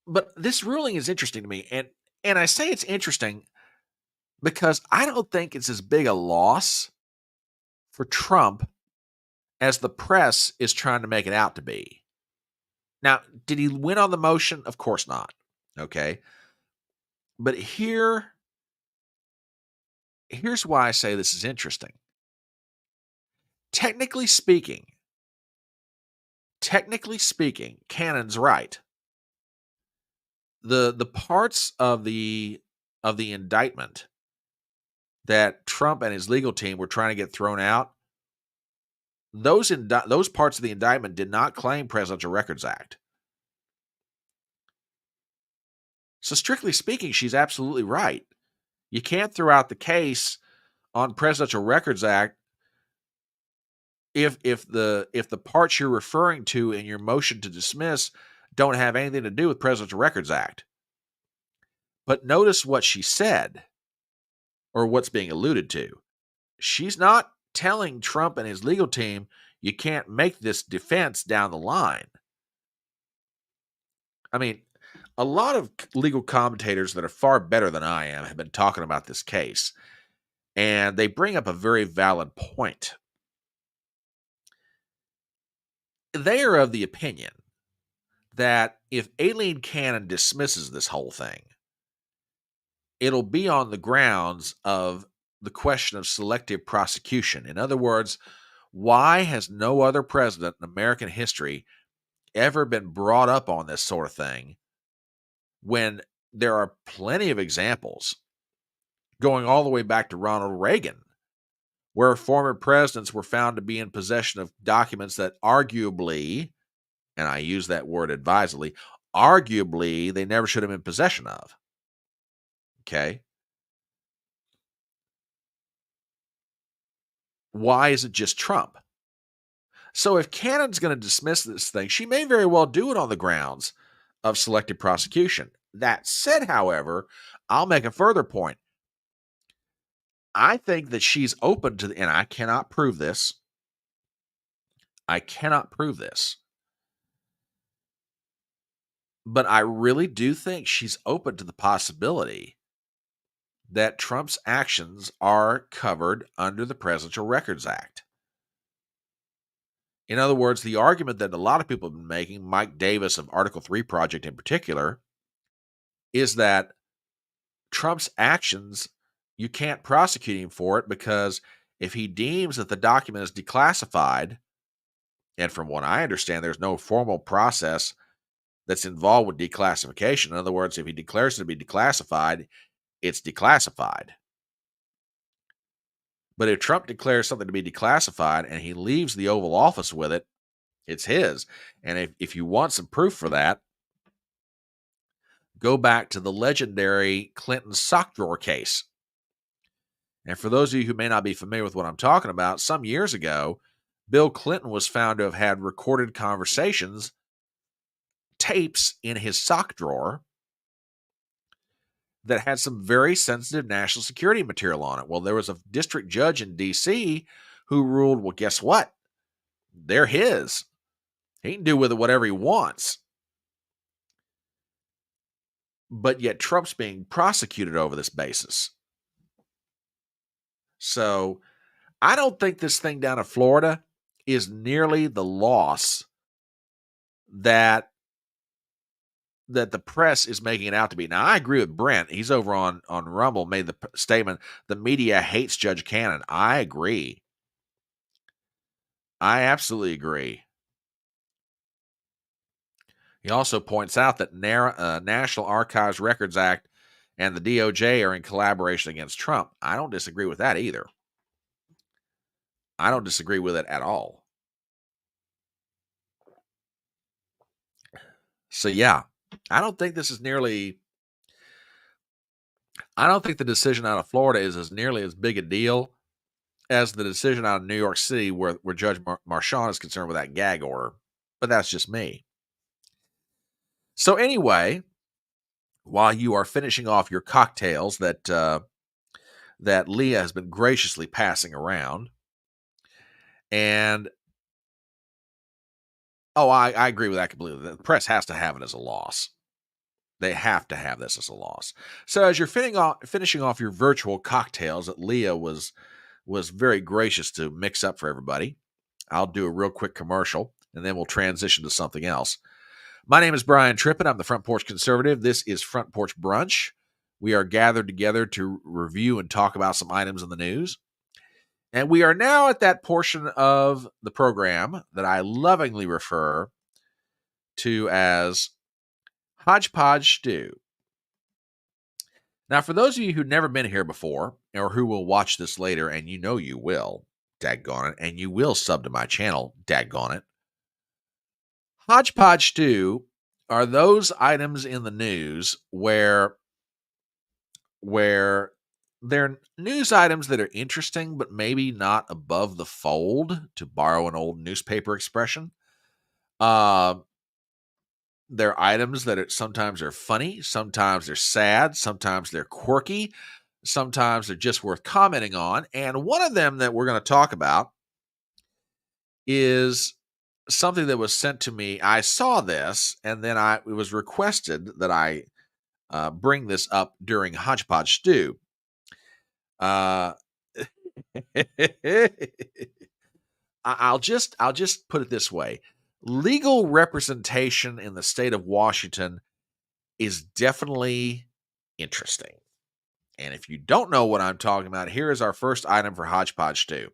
But this ruling is interesting to me, and I say it's interesting because I don't think it's as big a loss for Trump as the press is trying to make it out to be. Now, did he win on the motion? Of course not. Okay. But here's why I say this is interesting. Technically speaking, Cannon's right. The parts of the indictment that Trump and his legal team were trying to get thrown out, those parts of the indictment did not claim Presidential Records Act. So strictly speaking, she's absolutely right. You can't throw out the case on Presidential Records Act if the parts you're referring to in your motion to dismiss don't have anything to do with Presidential Records Act. But notice what she said, or what's being alluded to. She's not telling Trump and his legal team, you can't make this defense down the line. I mean, a lot of legal commentators that are far better than I am have been talking about this case, and they bring up a very valid point. They are of the opinion that if Aileen Cannon dismisses this whole thing, it'll be on the grounds of the question of selective prosecution. In other words, why has no other president in American history ever been brought up on this sort of thing when there are plenty of examples going all the way back to Ronald Reagan, where former presidents were found to be in possession of documents that arguably, and I use that word advisedly, arguably they never should have been in possession of. Okay? why is it just Trump? So if Cannon's going to dismiss this thing, she may very well do it on the grounds of selective prosecution. That said, however, I'll make a further point. I think that she's open to, and I cannot prove this. But I really do think she's open to the possibility that Trump's actions are covered under the Presidential Records Act. In other words, the argument that a lot of people have been making, Mike Davis of Article 3 Project in particular, is that Trump's actions, you can't prosecute him for it because if he deems that the document is declassified, and from what I understand, there's no formal process that's involved with declassification. In other words, if he declares it to be declassified, it's declassified. But if Trump declares something to be declassified and he leaves the Oval Office with it, it's his. And if you want some proof for that, go back to the legendary Clinton sock drawer case. And for those of you who may not be familiar with what I'm talking about, some years ago, Bill Clinton was found to have had recorded conversations, tapes in his sock drawer that had some very sensitive national security material on it. Well, there was a district judge in D.C. who ruled, well, guess what? They're his. He can do with it whatever he wants. But yet Trump's being prosecuted over this basis. So I don't think this thing down in Florida is nearly the loss that the press is making it out to be. Now, I agree with Brent. He's over on Rumble, made the statement, the media hates Judge Cannon. I agree. I absolutely agree. He also points out that National Archives Records Act and the DOJ are in collaboration against Trump. I don't disagree with that either. I don't disagree with it at all. So, yeah. I don't think the decision out of Florida is as nearly as big a deal as the decision out of New York City where Judge Marchand is concerned with that gag order. But that's just me. So anyway, while you are finishing off your cocktails that Leah has been graciously passing around, and I agree with that completely. The press has to have it as a loss. They have to have this as a loss. So as you're finishing off your virtual cocktails that Leah was very gracious to mix up for everybody, I'll do a real quick commercial, and then we'll transition to something else. My name is Brian Trippett. I'm the Front Porch Conservative. This is Front Porch Brunch. We are gathered together to review and talk about some items in the news. And we are now at that portion of the program that I lovingly refer to as Hodgepodge Stew. Now, for those of you who've never been here before, or who will watch this later, and you know you will, daggone it, and you will sub to my channel, daggone it, Hodgepodge Stew are those items in the news where they're news items that are interesting, but maybe not above the fold, to borrow an old newspaper expression. They're items that sometimes are funny, sometimes they're sad, sometimes they're quirky, sometimes they're just worth commenting on. And one of them that we're going to talk about is something that was sent to me. I saw this, and then it was requested that I bring this up during Hodgepodge Stew. I'll just put it this way. Legal representation in the state of Washington is definitely interesting. And if you don't know what I'm talking about, here is our first item for Hodgepodge Stew.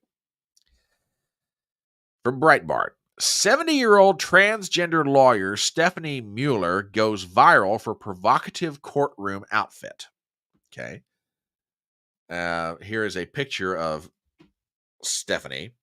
From Breitbart, 70-year-old transgender lawyer Stephanie Mueller goes viral for provocative courtroom outfit. Okay. Here is a picture of Stephanie.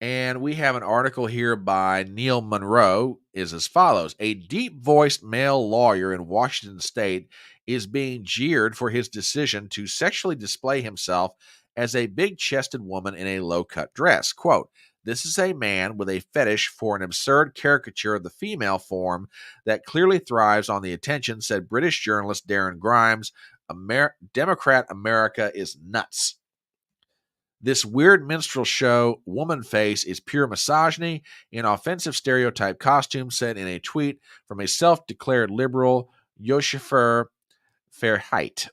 And we have an article here by Neil Monroe, is as follows. A deep-voiced male lawyer in Washington state is being jeered for his decision to sexually display himself as a big-chested woman in a low-cut dress. Quote, "This is a man with a fetish for an absurd caricature of the female form that clearly thrives on the attention," said British journalist Darren Grimes. Democrat America is nuts. "This weird minstrel show, woman face, is pure misogyny in offensive stereotype costume," said in a tweet from a self-declared liberal, Josepher Fairheit.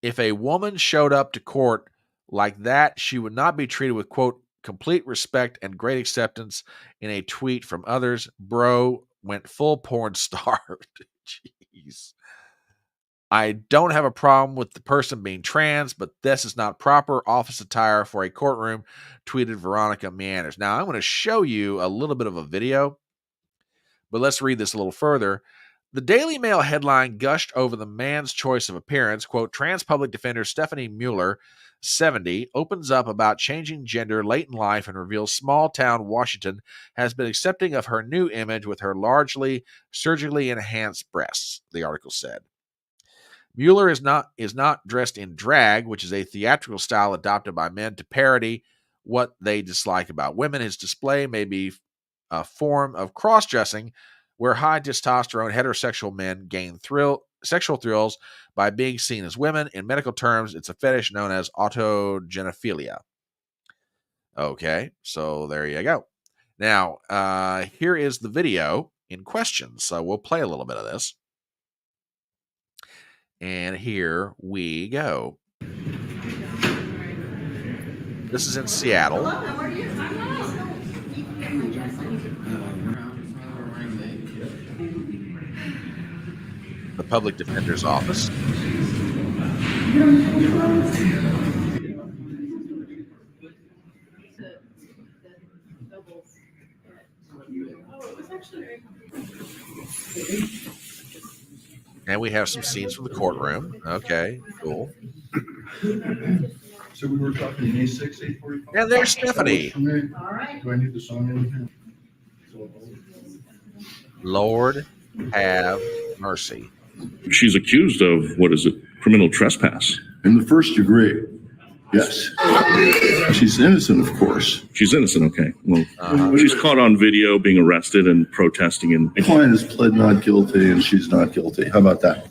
"If a woman showed up to court like that, she would not be treated with, quote, complete respect and great acceptance." In a tweet from others, Bro went full porn star. Jeez. "I don't have a problem with the person being trans, but this is not proper office attire for a courtroom," tweeted Veronica Meanders. Now, I'm going to show you a little bit of a video, but let's read this a little further. The Daily Mail headline gushed over the man's choice of appearance. Quote, "Trans public defender Stephanie Mueller, 70, opens up about changing gender late in life and reveals small-town Washington has been accepting of her new image with her largely surgically enhanced breasts," the article said. Mueller is not dressed in drag, which is a theatrical style adopted by men to parody what they dislike about women. His display may be a form of cross-dressing where high testosterone heterosexual men gain sexual thrills by being seen as women. In medical terms, it's a fetish known as autogenophilia. Okay, so there you go. Now, here is the video in question. So we'll play a little bit of this. And here we go. This is in Seattle. The public defender's office. And we have some scenes from the courtroom. Okay, cool. So we were talking A6, 845. And there's Stephanie. All right. Do I need to sign anything? Lord have mercy. She's accused of, criminal trespass. In the first degree, yes. She's innocent, of course. She's innocent, okay. Well, she's caught on video being arrested and protesting. And The client has pled not guilty and she's not guilty. How about that?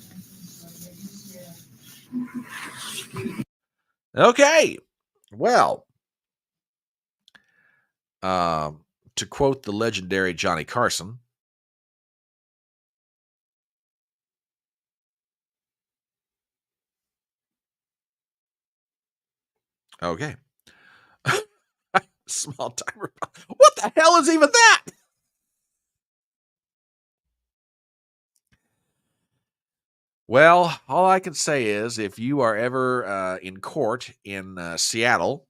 Okay. Well, to quote the legendary Johnny Carson, okay. Small timer. What the hell is even that? Well, all I can say is if you are ever in court in Seattle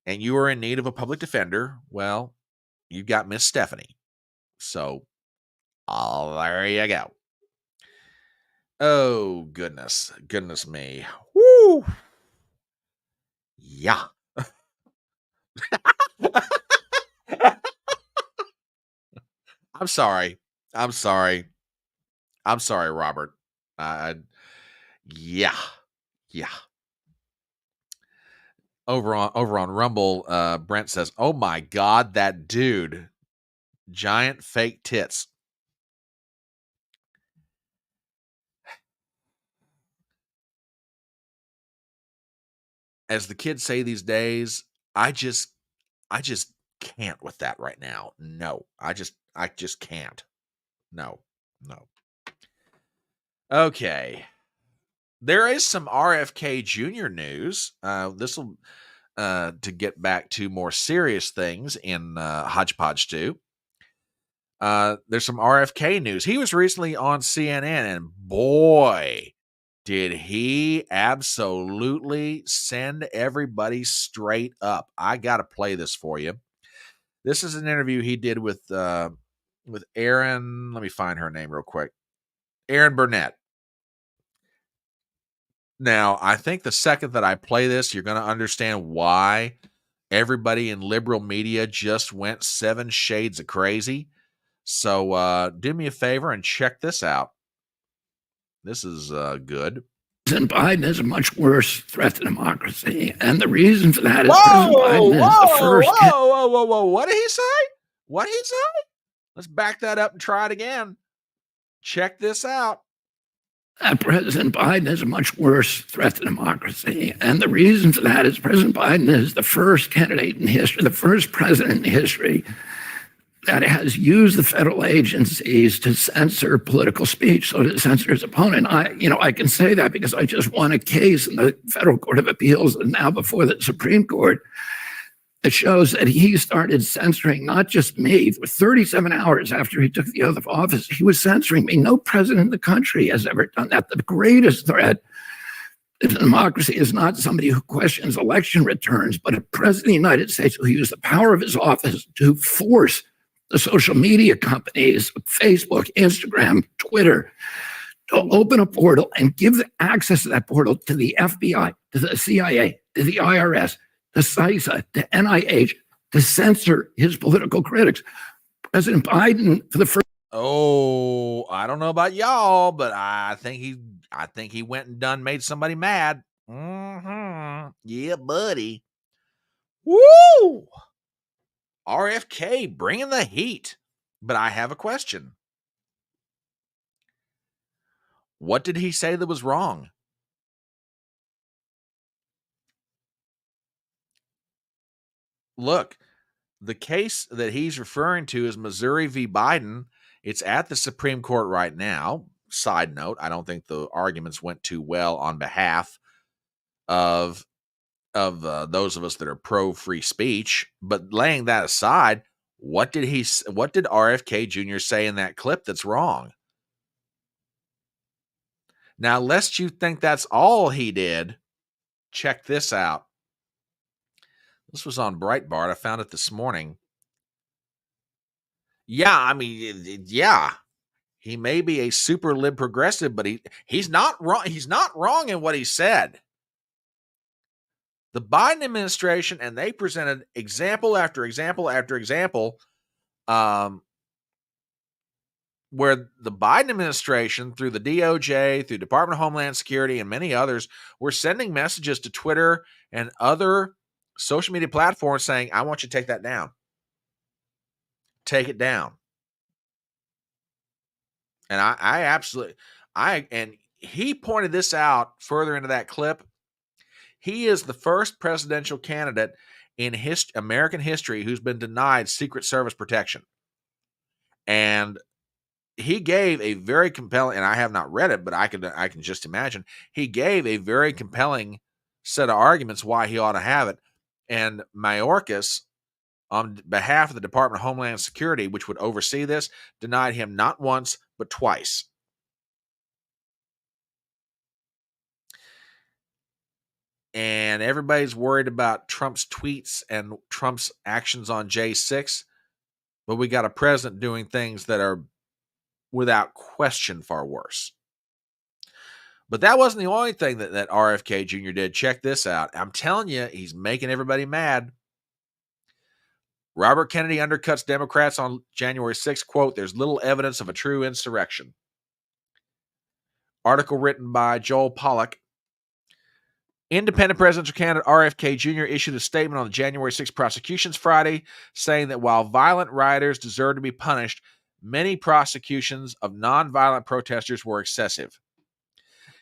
and you are in need of a public defender, well, you've got Miss Stephanie. So, there you go. Oh, goodness. Goodness me. Woo! Yeah. I'm sorry. I'm sorry, Robert. Yeah. Over on Rumble, Brent says, "Oh my God, that dude. Giant fake tits." As the kids say these days, I just can't with that right now. No, I just can't. No. Okay. There is some RFK Jr. news. This will to get back to more serious things in Hodgepodge 2. There's some RFK news. He was recently on CNN, and boy, did he absolutely send everybody straight up. I got to play this for you. This is an interview he did with Erin. Let me find her name real quick. Erin Burnett. Now, I think the second that I play this, you're going to understand why everybody in liberal media just went 7 shades of crazy. So do me a favor and check this out. This is good. President Biden is a much worse threat to democracy. And the reason for that is President Biden is the first. Whoa. What did he say? What did he say? Let's back that up and try it again. Check this out. President Biden is a much worse threat to democracy. And the reason for that is President Biden is the first candidate in history, the first president in history that has used the federal agencies to censor political speech, so to censor his opponent. I can say that because I just won a case in the Federal Court of Appeals and now before the Supreme Court. It shows that he started censoring not just me. 37 hours after he took the oath of office, he was censoring me. No president in the country has ever done that. The greatest threat to democracy is not somebody who questions election returns, but a president of the United States who used the power of his office to force the social media companies, Facebook, Instagram, Twitter, to open a portal and give the access to that portal to the FBI, to the CIA, to the IRS, to CISA, to NIH, to censor his political critics. President Biden, for the first. Oh, I don't know about y'all, but I think he went and made somebody mad. Yeah, buddy. Woo! RFK bringing the heat. But I have a question. What did he say that was wrong? Look, the case that he's referring to is Missouri v. Biden. It's at the Supreme Court right now. Side note, I don't think the arguments went too well on behalf of those of us that are pro free speech. But laying that aside, what did RFK Jr. say in that clip that's wrong? Now, lest you think that's all he did, check this out. This was on Breitbart. I found it this morning. Yeah, he may be a super lib progressive, but he's not wrong. He's not wrong in what he said. The Biden administration, and they presented example after example after example, where the Biden administration, through the DOJ, through Department of Homeland Security, and many others, were sending messages to Twitter and other social media platforms saying, I want you to take that down. Take it down. And and he pointed this out further into that clip. He is the first presidential candidate in American history who's been denied Secret Service protection. And he gave a very compelling, and I have not read it, but I can just imagine, he gave a very compelling set of arguments why he ought to have it. And Mayorkas, on behalf of the Department of Homeland Security, which would oversee this, denied him not once, but twice. And everybody's worried about Trump's tweets and Trump's actions on J6, but we got a president doing things that are without question far worse. But that wasn't the only thing that RFK Jr. did. Check this out. I'm telling you, he's making everybody mad. Robert Kennedy undercuts Democrats on January 6th. Quote, there's little evidence of a true insurrection. Article written by Joel Pollack. Independent presidential candidate RFK Jr. issued a statement on the January 6th prosecutions Friday, saying that while violent rioters deserve to be punished, many prosecutions of nonviolent protesters were excessive.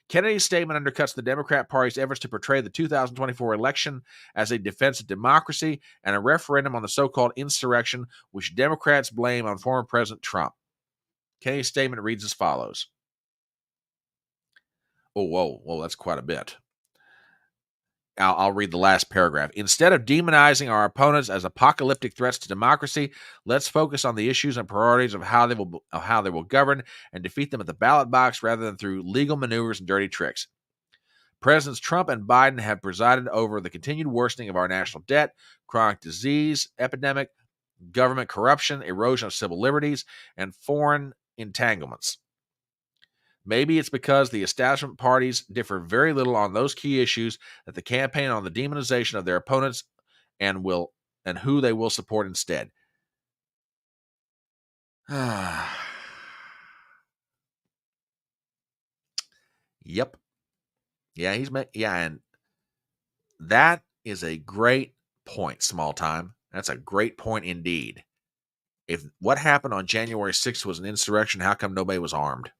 Kennedy's statement undercuts the Democrat Party's efforts to portray the 2024 election as a defense of democracy and a referendum on the so-called insurrection, which Democrats blame on former President Trump. Kennedy's statement reads as follows. Oh, whoa, that's quite a bit. I'll read the last paragraph. Instead of demonizing our opponents as apocalyptic threats to democracy, let's focus on the issues and priorities of how they will govern and defeat them at the ballot box rather than through legal maneuvers and dirty tricks. Presidents Trump and Biden have presided over the continued worsening of our national debt, chronic disease epidemic, government corruption, erosion of civil liberties, and foreign entanglements. Maybe it's because the establishment parties differ very little on those key issues that the campaign on the demonization of their opponents and who they will support instead. Yep. Yeah, and that is a great point, small time. That's a great point indeed. If what happened on January 6th was an insurrection, how come nobody was armed?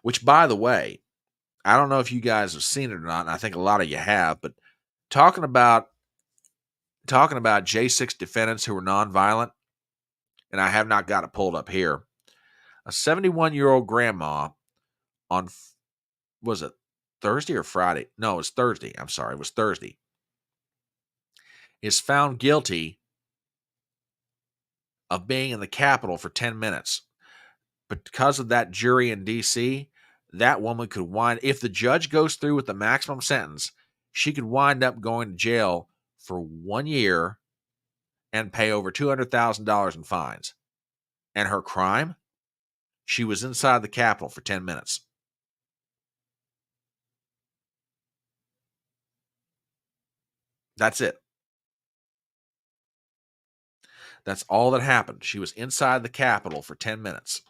Which, by the way, I don't know if you guys have seen it or not, and I think a lot of you have, but talking about J6 defendants who were nonviolent, and I have not got it pulled up here. A 71-year-old grandma on, was it Thursday or Friday? No, it was Thursday. I'm sorry, it was Thursday. Is found guilty of being in the Capitol for 10 minutes. But because of that jury in D.C., that woman could if the judge goes through with the maximum sentence, she could wind up going to jail for 1 year and pay over $200,000 in fines. And her crime? She was inside the Capitol for 10 minutes. That's it. That's all that happened. She was inside the Capitol for 10 minutes.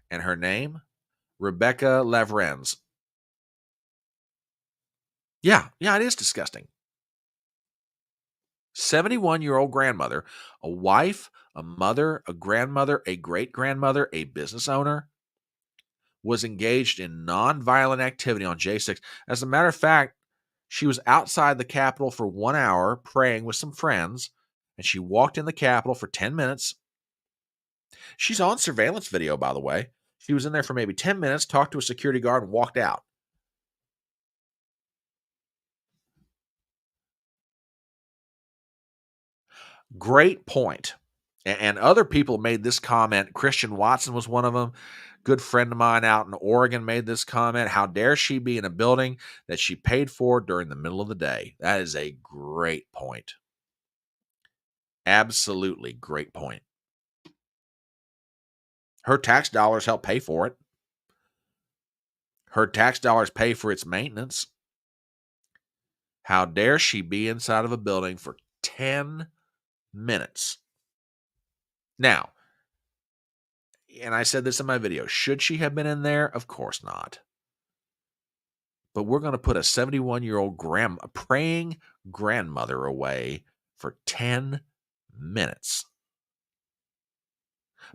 And her name? Rebecca Lavrenz. Yeah, it is disgusting. 71-year-old grandmother, a wife, a mother, a grandmother, a great-grandmother, a business owner, was engaged in nonviolent activity on J6. As a matter of fact, she was outside the Capitol for 1 hour praying with some friends, and she walked in the Capitol for 10 minutes. She's on surveillance video, by the way. She was in there for maybe 10 minutes, talked to a security guard, and walked out. Great point. And other people made this comment. Christian Watson was one of them. Good friend of mine out in Oregon made this comment. How dare she be in a building that she paid for during the middle of the day? That is a great point. Absolutely great point. Her tax dollars help pay for it. Her tax dollars pay for its maintenance. How dare she be inside of a building for 10 minutes? Now, and I said this in my video, should she have been in there? Of course not. But we're going to put a 71-year-old praying grandmother away for 10 minutes.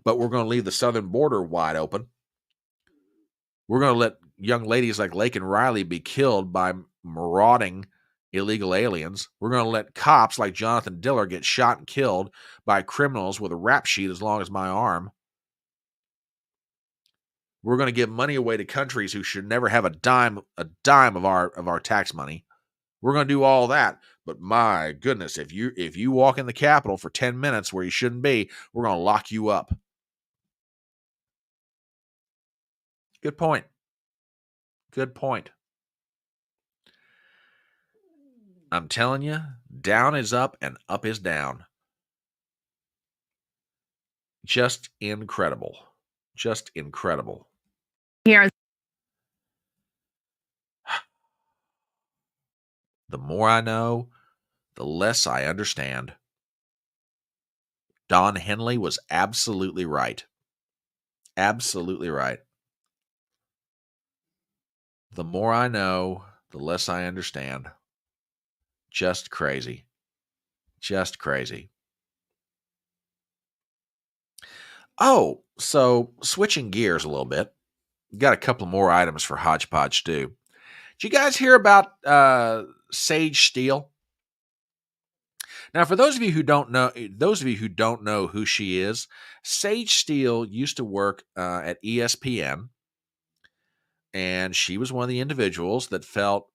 But we're going to leave the southern border wide open. We're going to let young ladies like Lake and Riley be killed by marauding illegal aliens. We're going to let cops like Jonathan Diller get shot and killed by criminals with a rap sheet as long as my arm. We're going to give money away to countries who should never have a dime of our tax money. We're going to do all that. But my goodness, if you walk in the Capitol for 10 minutes where you shouldn't be, we're going to lock you up. Good point. Good point. I'm telling you, down is up and up is down. Just incredible. Just incredible. Here. The more I know, the less I understand. Don Henley was absolutely right. Absolutely right. The more I know, the less I understand. Just crazy. Just crazy. Oh, so switching gears a little bit. Got a couple more items for Hodgepodge Stew. Did you guys hear about Sage Steele? Now, for those of you who don't know who she is, Sage Steele used to work at ESPN, and she was one of the individuals that felt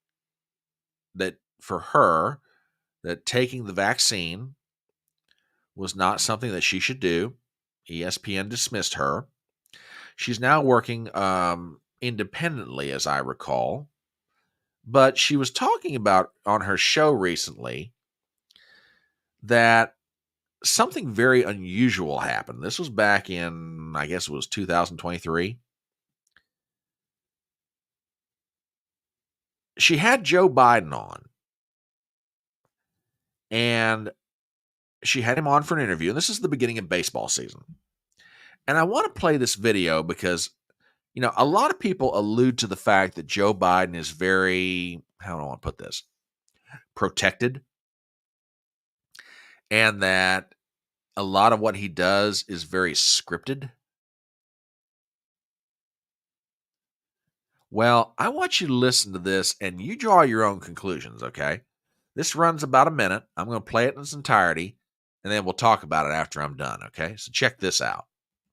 that for her, that taking the vaccine was not something that she should do. ESPN dismissed her. She's now working independently, as I recall. But she was talking about on her show recently that something very unusual happened. This was back in, I guess it was 2023. She had Joe Biden on. And she had him on for an interview. And this is the beginning of baseball season. And I want to play this video because, a lot of people allude to the fact that Joe Biden is very, how do I want to put this, protected, and that a lot of what he does is very scripted. Well, I want you to listen to this and you draw your own conclusions, okay? This runs about a minute. I'm going to play it in its entirety, and then we'll talk about it after I'm done, okay? So check this out.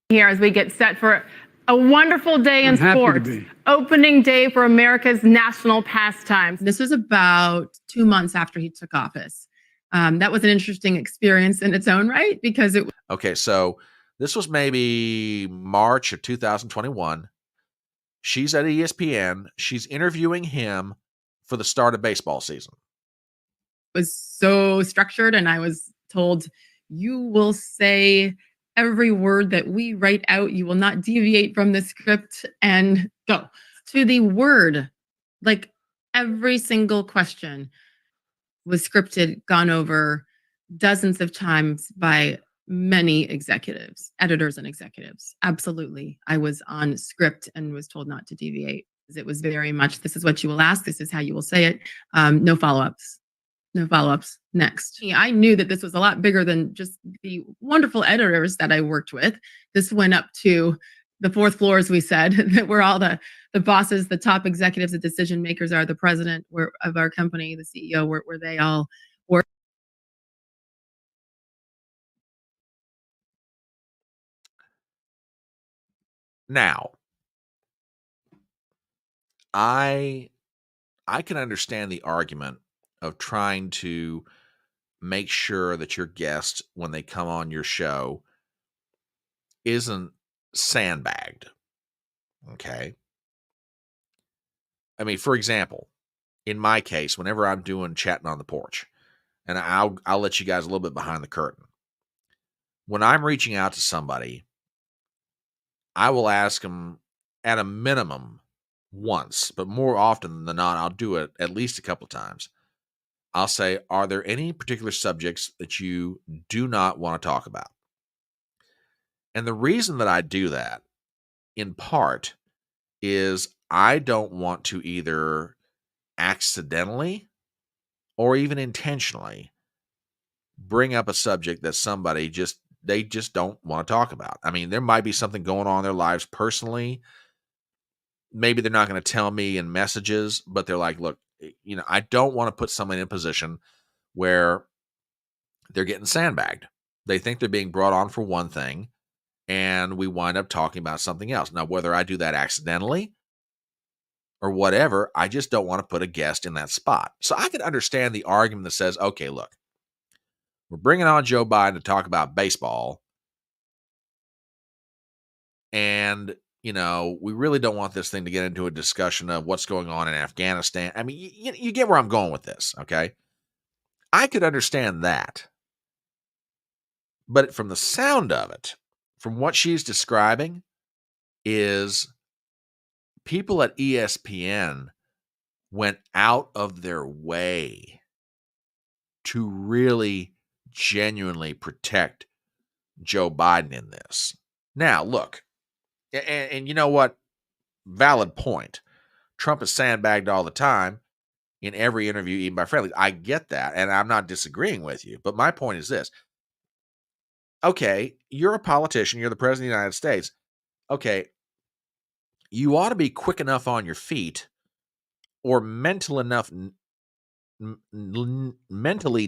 Here as we get set for a wonderful day in sports, opening day for America's national pastimes. This was about 2 months after he took office. That was an interesting experience in its own right because it. Okay, so this was maybe March of 2021. She's at ESPN. She's interviewing him for the start of baseball season. It was so structured, and I was told, you will say every word that we write out. You will not deviate from the script, and go to the word. Like every single question was scripted, gone over dozens of times by many executives, editors and executives. Absolutely. I was on script and was told not to deviate. It was very much, this is what you will ask. This is how you will say it. No follow-ups. No follow-ups. Next. I knew that this was a lot bigger than just the wonderful editors that I worked with. This went up to the fourth floor, as we said, that where all the bosses, the top executives, the decision makers are, the president of our company, the CEO, where they all were. Now, I can understand the argument of trying to make sure that your guest, when they come on your show, isn't sandbagged. Okay. I mean, for example, in my case, whenever I'm doing chatting on the porch, and I'll let you guys a little bit behind the curtain. When I'm reaching out to somebody, I will ask them at a minimum once, but more often than not, I'll do it at least a couple of times. I'll say, are there any particular subjects that you do not want to talk about? And the reason that I do that, in part, is I don't want to either accidentally or even intentionally bring up a subject that somebody they just don't want to talk about. I mean, there might be something going on in their lives personally. Maybe they're not going to tell me in messages, but they're like, look, I don't want to put someone in a position where they're getting sandbagged. They think they're being brought on for one thing, and we wind up talking about something else. Now, whether I do that accidentally or whatever, I just don't want to put a guest in that spot. So I can understand the argument that says, okay, look, we're bringing on Joe Biden to talk about baseball, and we really don't want this thing to get into a discussion of what's going on in Afghanistan. I mean, you get where I'm going with this, okay? I could understand that. But from the sound of it, from what she's describing, is people at ESPN went out of their way to really genuinely protect Joe Biden in this. Now, look, and you know what? Valid point. Trump is sandbagged all the time in every interview, even by friendly. I get that, and I'm not disagreeing with you. But my point is this. Okay, you're a politician. You're the president of the United States. Okay, you ought to be quick enough on your feet or mentally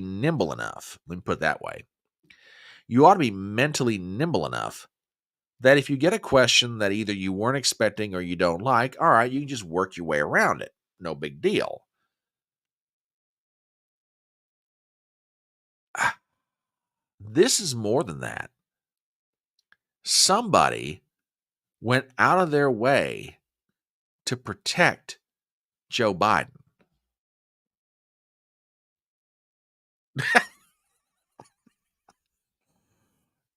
nimble enough. Let me put it that way. You ought to be mentally nimble enough that if you get a question that either you weren't expecting or you don't like, all right, you can just work your way around it. No big deal. This is more than that. Somebody went out of their way to protect Joe Biden.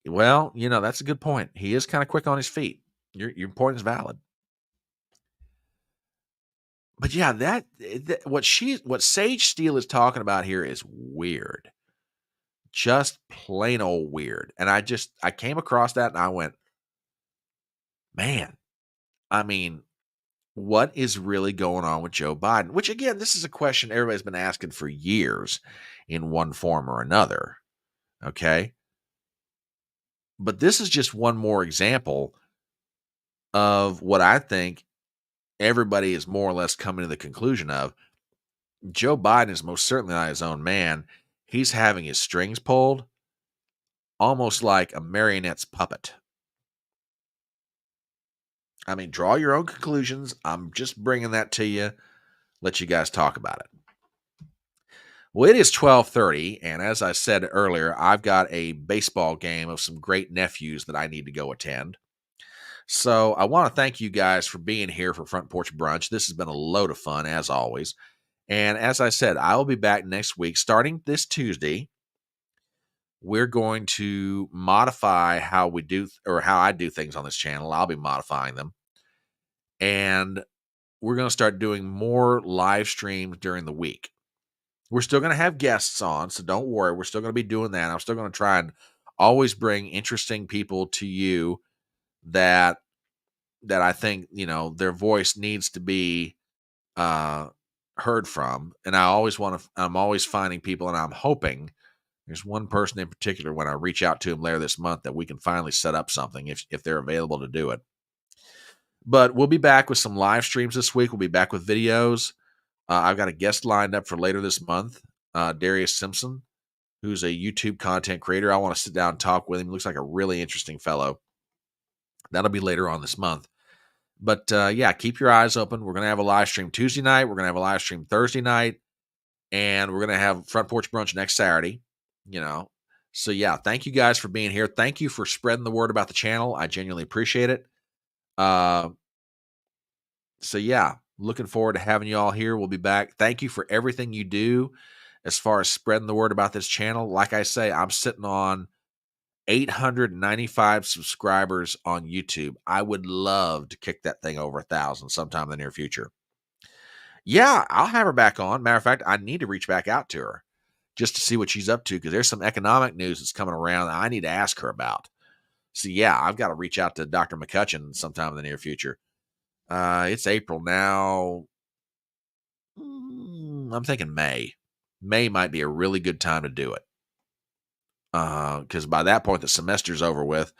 Well, that's a good point. He is kind of quick on his feet. Your point is valid. But yeah, that what Sage Steele is talking about here is weird. Just plain old weird. And I came across that and I went, man, I mean, what is really going on with Joe Biden? Which, again, this is a question everybody's been asking for years in one form or another. Okay. But this is just one more example of what I think everybody is more or less coming to the conclusion of. Joe Biden is most certainly not his own man. He's having his strings pulled almost like a marionette's puppet. I mean, draw your own conclusions. I'm just bringing that to you. Let you guys talk about it. Well, it is 12:30, and as I said earlier, I've got a baseball game of some great nephews that I need to go attend. So I want to thank you guys for being here for Front Porch Brunch. This has been a load of fun, as always. And as I said, I will be back next week, starting this Tuesday. We're going to modify how we do, or how I do things on this channel. I'll be modifying them. And we're going to start doing more live streams during the week. We're still going to have guests on, so don't worry. We're still going to be doing that. I'm still going to try and always bring interesting people to you that I think, their voice needs to be heard from. And I'm always finding people, and I'm hoping there's one person in particular when I reach out to him later this month that we can finally set up something if they're available to do it. But we'll be back with some live streams this week. We'll be back with videos. I've got a guest lined up for later this month, Darius Simpson, who's a YouTube content creator. I want to sit down and talk with him. He looks like a really interesting fellow. That'll be later on this month. But yeah, keep your eyes open. We're going to have a live stream Tuesday night. We're going to have a live stream Thursday night. And we're going to have Front Porch Brunch next Saturday. So yeah, thank you guys for being here. Thank you for spreading the word about the channel. I genuinely appreciate it. So yeah, looking forward to having you all here. We'll be back. Thank you for everything you do as far as spreading the word about this channel. Like I say, I'm sitting on 895 subscribers on YouTube. I would love to kick that thing over 1,000 sometime in the near future. Yeah, I'll have her back on. Matter of fact, I need to reach back out to her just to see what she's up to, because there's some economic news that's coming around that I need to ask her about. So yeah, I've got to reach out to Dr. McCutcheon sometime in the near future. It's April now. I'm thinking May. May might be a really good time to do it. Because by that point, the semester's over with,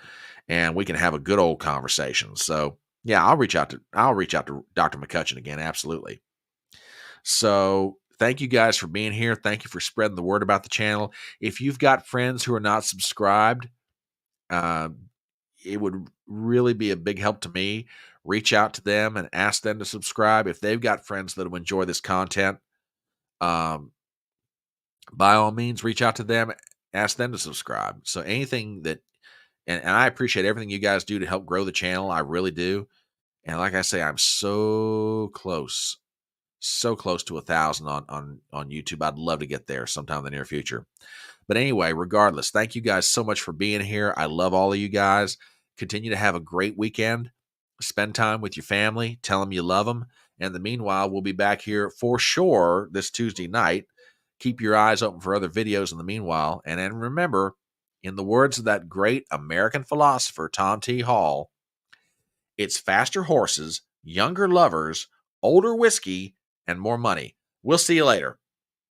and we can have a good old conversation. So yeah, I'll reach out to Dr. McCutcheon again. Absolutely. So thank you guys for being here. Thank you for spreading the word about the channel. If you've got friends who are not subscribed, it would really be a big help to me. Reach out to them and ask them to subscribe. If they've got friends that will enjoy this content, by all means, reach out to them, ask them to subscribe. So anything that, and I appreciate everything you guys do to help grow the channel. I really do. And like I say, I'm so close to 1,000 on YouTube. I'd love to get there sometime in the near future. But anyway, regardless, thank you guys so much for being here. I love all of you guys. Continue to have a great weekend. Spend time with your family. Tell them you love them. And in the meanwhile, we'll be back here for sure this Tuesday night. Keep your eyes open for other videos in the meanwhile. And then remember, in the words of that great American philosopher, Tom T. Hall, it's faster horses, younger lovers, older whiskey, and more money. We'll see you later.